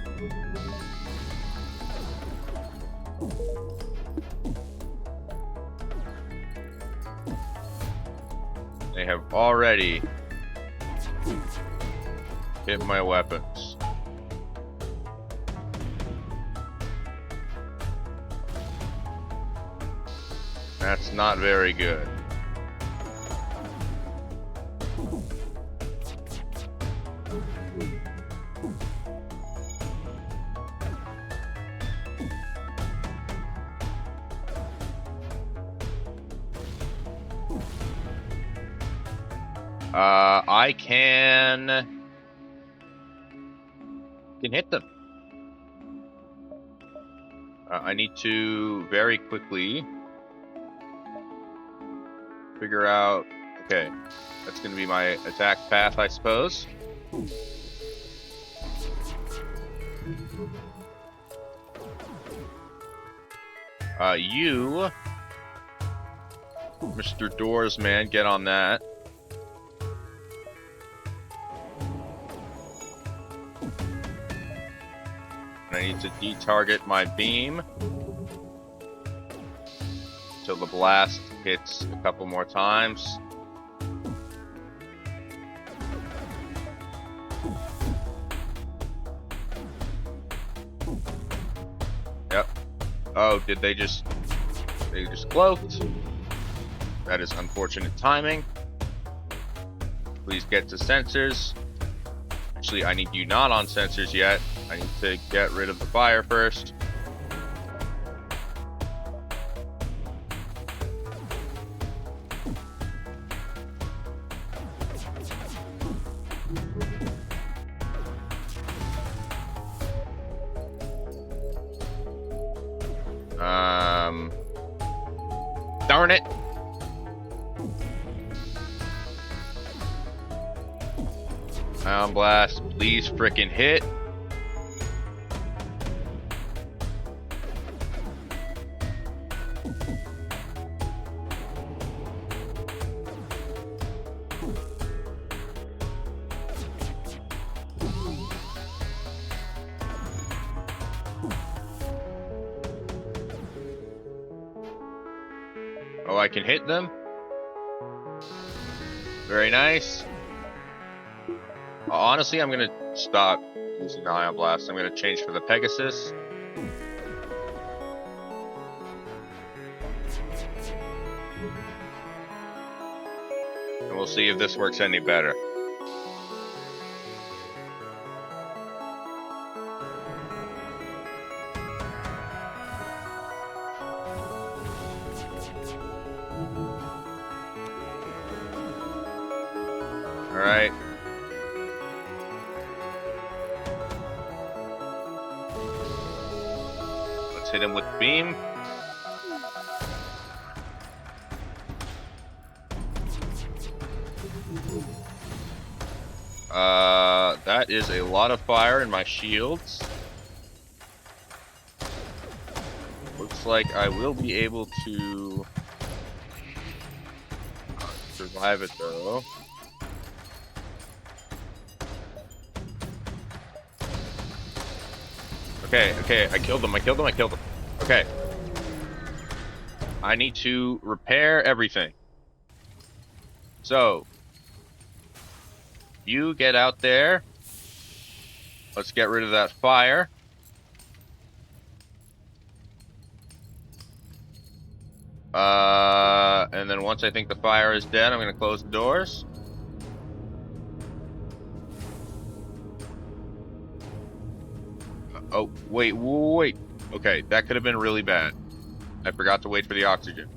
They have already hit my weapons. That's not very good. I can hit them. I need to very quickly figure out. Okay, that's going to be my attack path, I suppose. You, Mr. Doors Man, get on that. I need to detarget my beam until the blast hits a couple more times. Oh, did they just cloaked? That is unfortunate timing. Please get to sensors. Actually, I need you not on sensors yet. I need to get rid of the fire first. Darn it! Ion Blast, please frickin' hit. Oh, I can hit them? Very nice. Honestly, I'm gonna stop using the Ion Blast. I'm gonna change for the Pegasus. And we'll see if this works any better. Alright. Let's hit him with the beam. That is a lot of fire in my shields. Looks like I will be able to survive it though. Okay, I killed them. Okay. I need to repair everything. So, you get out there. Let's get rid of that fire. And then once I think the fire is dead, I'm going to close the doors. Oh, wait. Okay, that could have been really bad. I forgot to wait for the oxygen.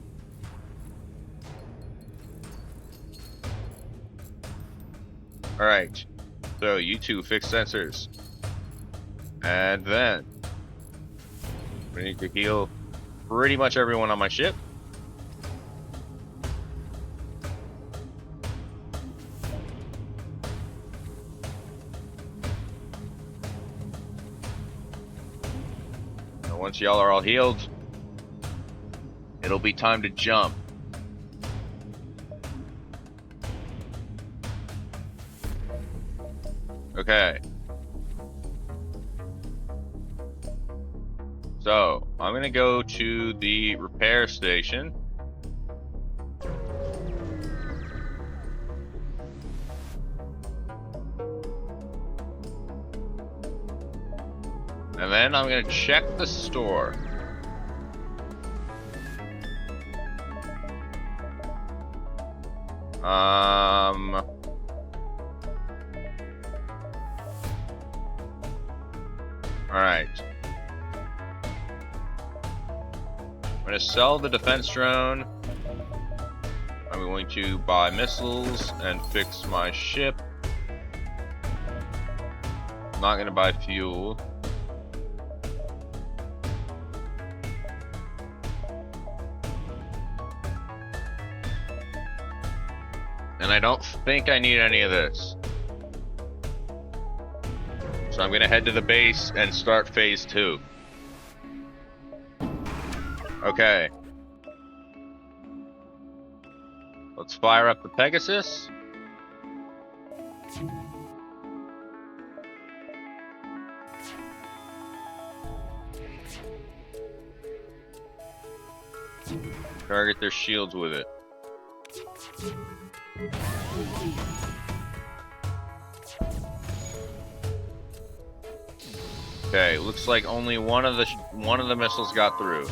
Alright, so you two fix sensors. And then we need to heal pretty much everyone on my ship. And once y'all are all healed, it'll be time to jump. Okay. So, I'm gonna go to the repair station. And then I'm gonna check the store. Alright. I'm going to sell the defense drone. I'm going to buy missiles and fix my ship. I'm not going to buy fuel. And I don't think I need any of this. So I'm going to head to the base and start phase 2. Okay. Let's fire up the Pegasus. Target their shields with it. Okay, looks like only one of the missiles got through.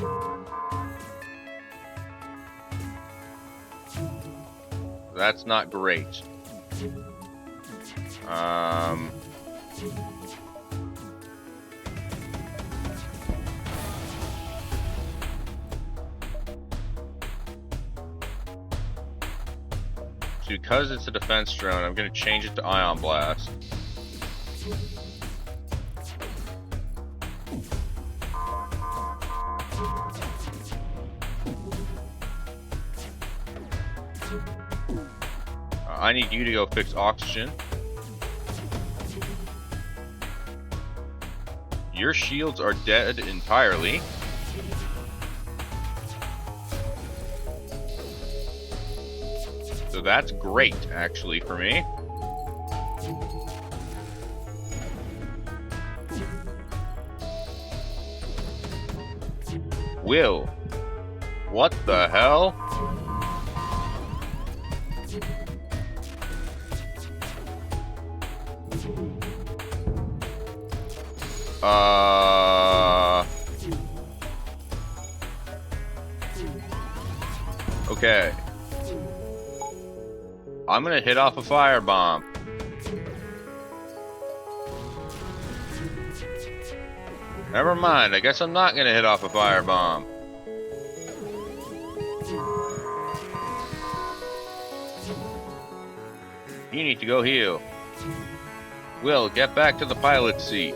That's not great. Because it's a defense drone, I'm going to change it to Ion Blast. I need you to go fix oxygen. Your shields are dead entirely. So that's great, actually, for me. Will. What the hell? Okay. I'm gonna hit off a firebomb. Never mind, I guess I'm not gonna hit off a firebomb. You need to go heal. Will, get back to the pilot seat.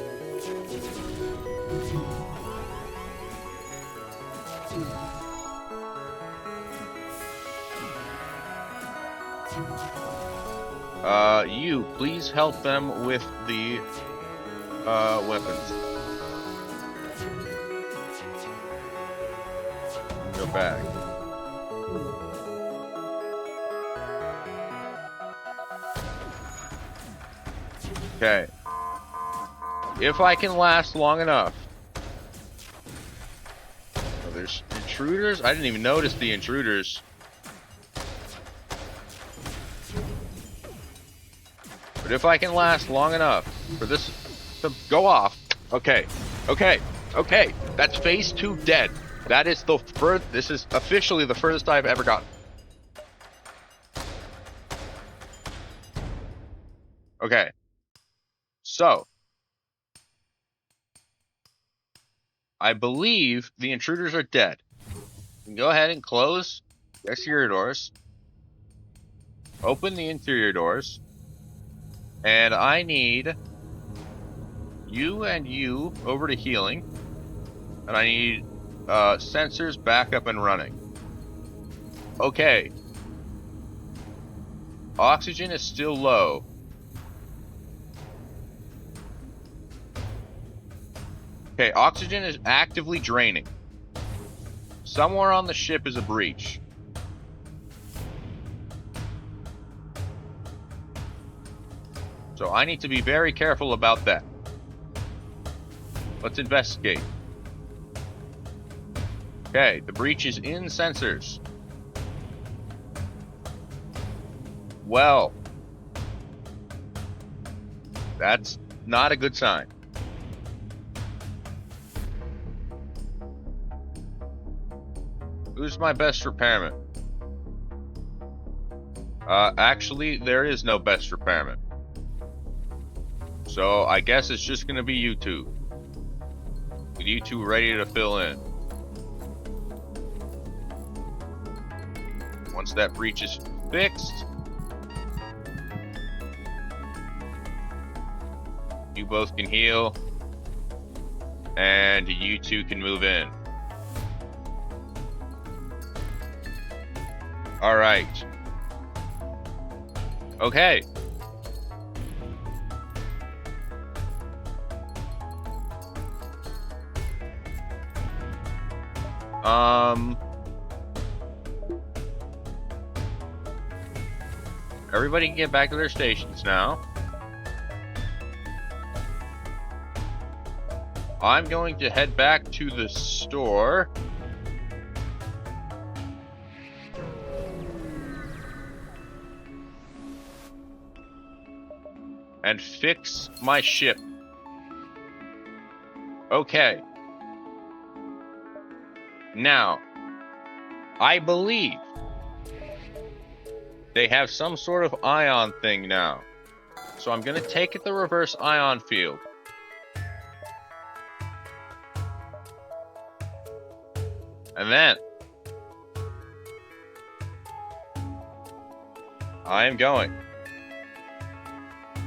You, please help them with the, weapons. Go back. Okay. If I can last long enough. Oh, there's intruders? I didn't even notice the intruders. But if I can last long enough for this to go off. Okay. Okay. Okay. That's phase 2 dead. That is the furthest. This is officially the furthest I've ever gotten. Okay. So. I believe the intruders are dead. You can go ahead and close the exterior doors. Open the interior doors. And I need you and you over to healing. And I need sensors back up and running. Okay. Oxygen is still low. Okay, oxygen is actively draining. Somewhere on the ship is a breach. So I need to be very careful about that. Let's investigate. Okay, the breach is in sensors. Well, that's not a good sign. Who's my best repairman? Actually, there is no best repairman. So I guess it's just gonna be you two. With you two ready to fill in. Once that breach is fixed, you both can heal, and you two can move in. All right. Okay. Everybody can get back to their stations now. I'm going to head back to the store. And fix my ship. Okay. Now, I believe they have some sort of ion thing now. So I'm going to take it the reverse ion field. And then I am going.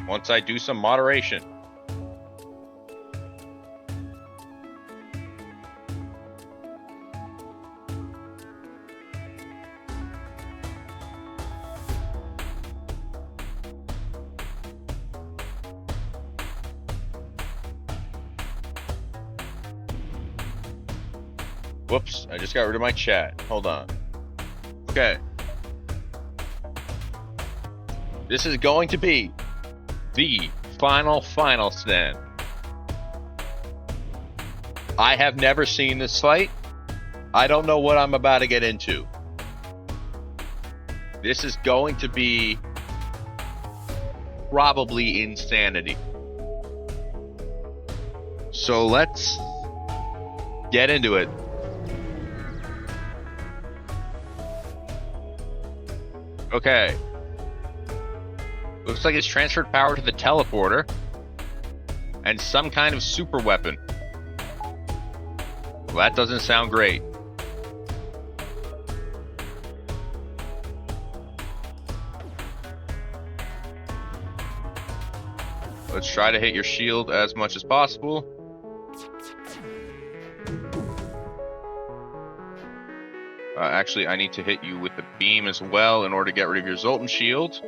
Once I do some moderation. Whoops, I just got rid of my chat. Hold on. Okay. This is going to be the final stand. I have never seen this fight. I don't know what I'm about to get into. This is going to be probably insanity. So let's get into it. Okay. Looks like it's transferred power to the teleporter. And some kind of super weapon. Well, that doesn't sound great. Let's try to hit your shield as much as possible. Actually, I need to hit you with the beam as well in order to get rid of your Zoltan shield.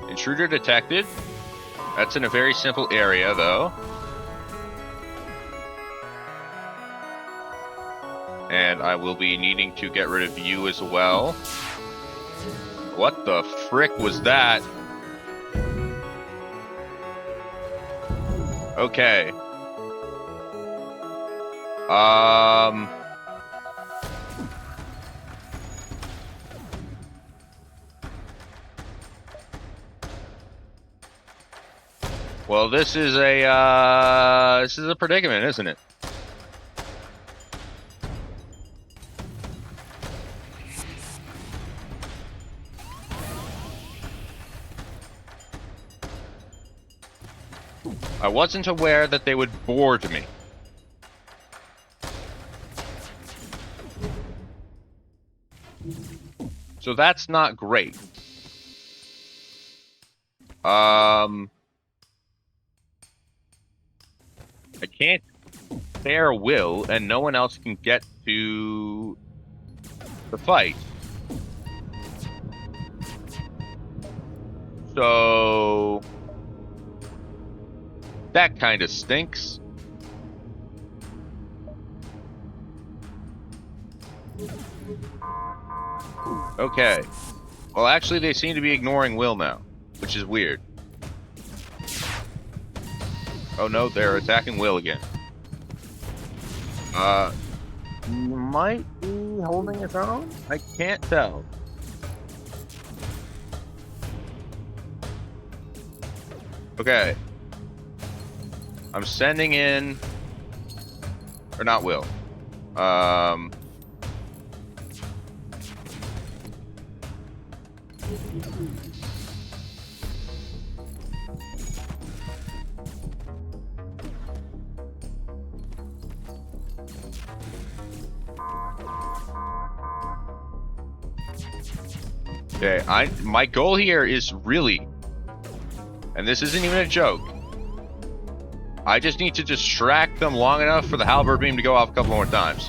Intruder detected. That's in a very simple area, though. And I will be needing to get rid of you as well. What the frick was that? Okay. Well, this is a predicament, isn't it? I wasn't aware that they would board me. So that's not great. I can't spare Will, and no one else can get to the fight. So that kind of stinks. Okay. Well, actually, they seem to be ignoring Will now, which is weird. Oh no, they're attacking Will again. He might be holding his own? I can't tell. Okay. I'm sending in... Or not Will. Okay, my goal here is really, and this isn't even a joke, I just need to distract them long enough for the halberd beam to go off a couple more times.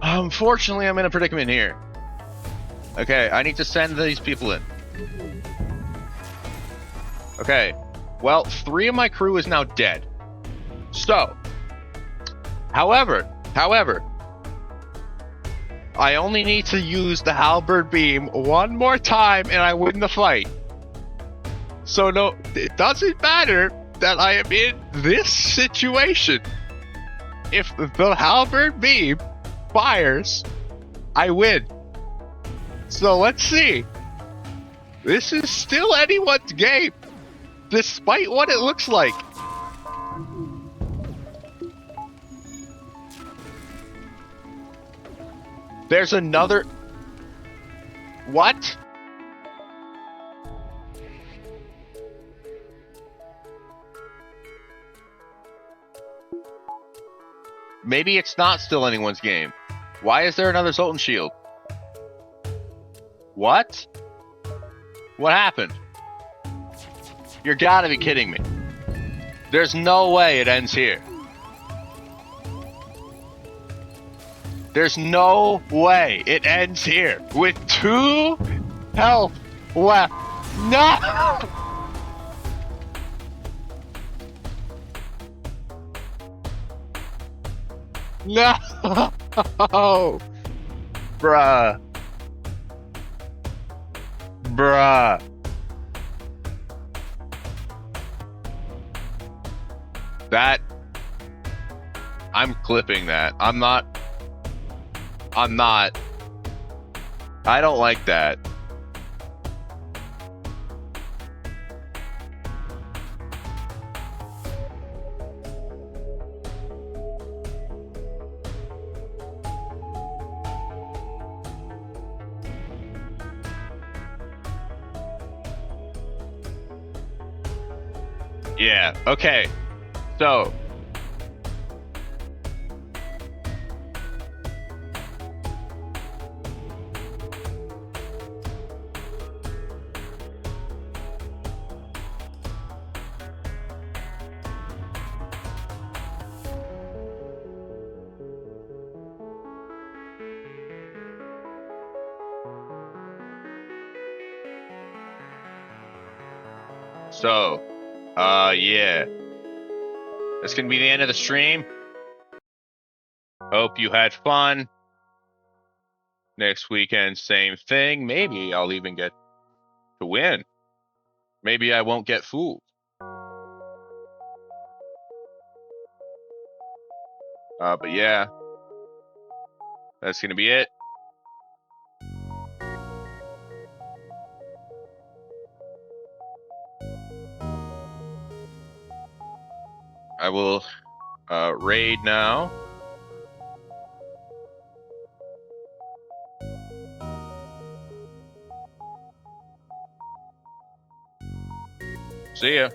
Unfortunately, I'm in a predicament here. Okay, I need to send these people in. Okay, well, 3 of my crew is now dead. So, However, I only need to use the halberd beam one more time and I win the fight. So no, it doesn't matter that I am in this situation. If the halberd beam fires, I win. So let's see. This is still anyone's game, despite what it looks like. There's another... What? Maybe it's not still anyone's game. Why is there another Zoltan shield? What? What happened? You're gotta be kidding me. There's no way it ends here. There's no way it ends here with 2 health left. No! No! Bruh. Bruh. That... I'm clipping that. I'm not... I don't like that. Yeah, okay. So... yeah. That's gonna be the end of the stream. Hope you had fun. Next weekend, same thing. Maybe I'll even get to win. Maybe I won't get fooled. But yeah. That's gonna be it. I will raid now. See ya.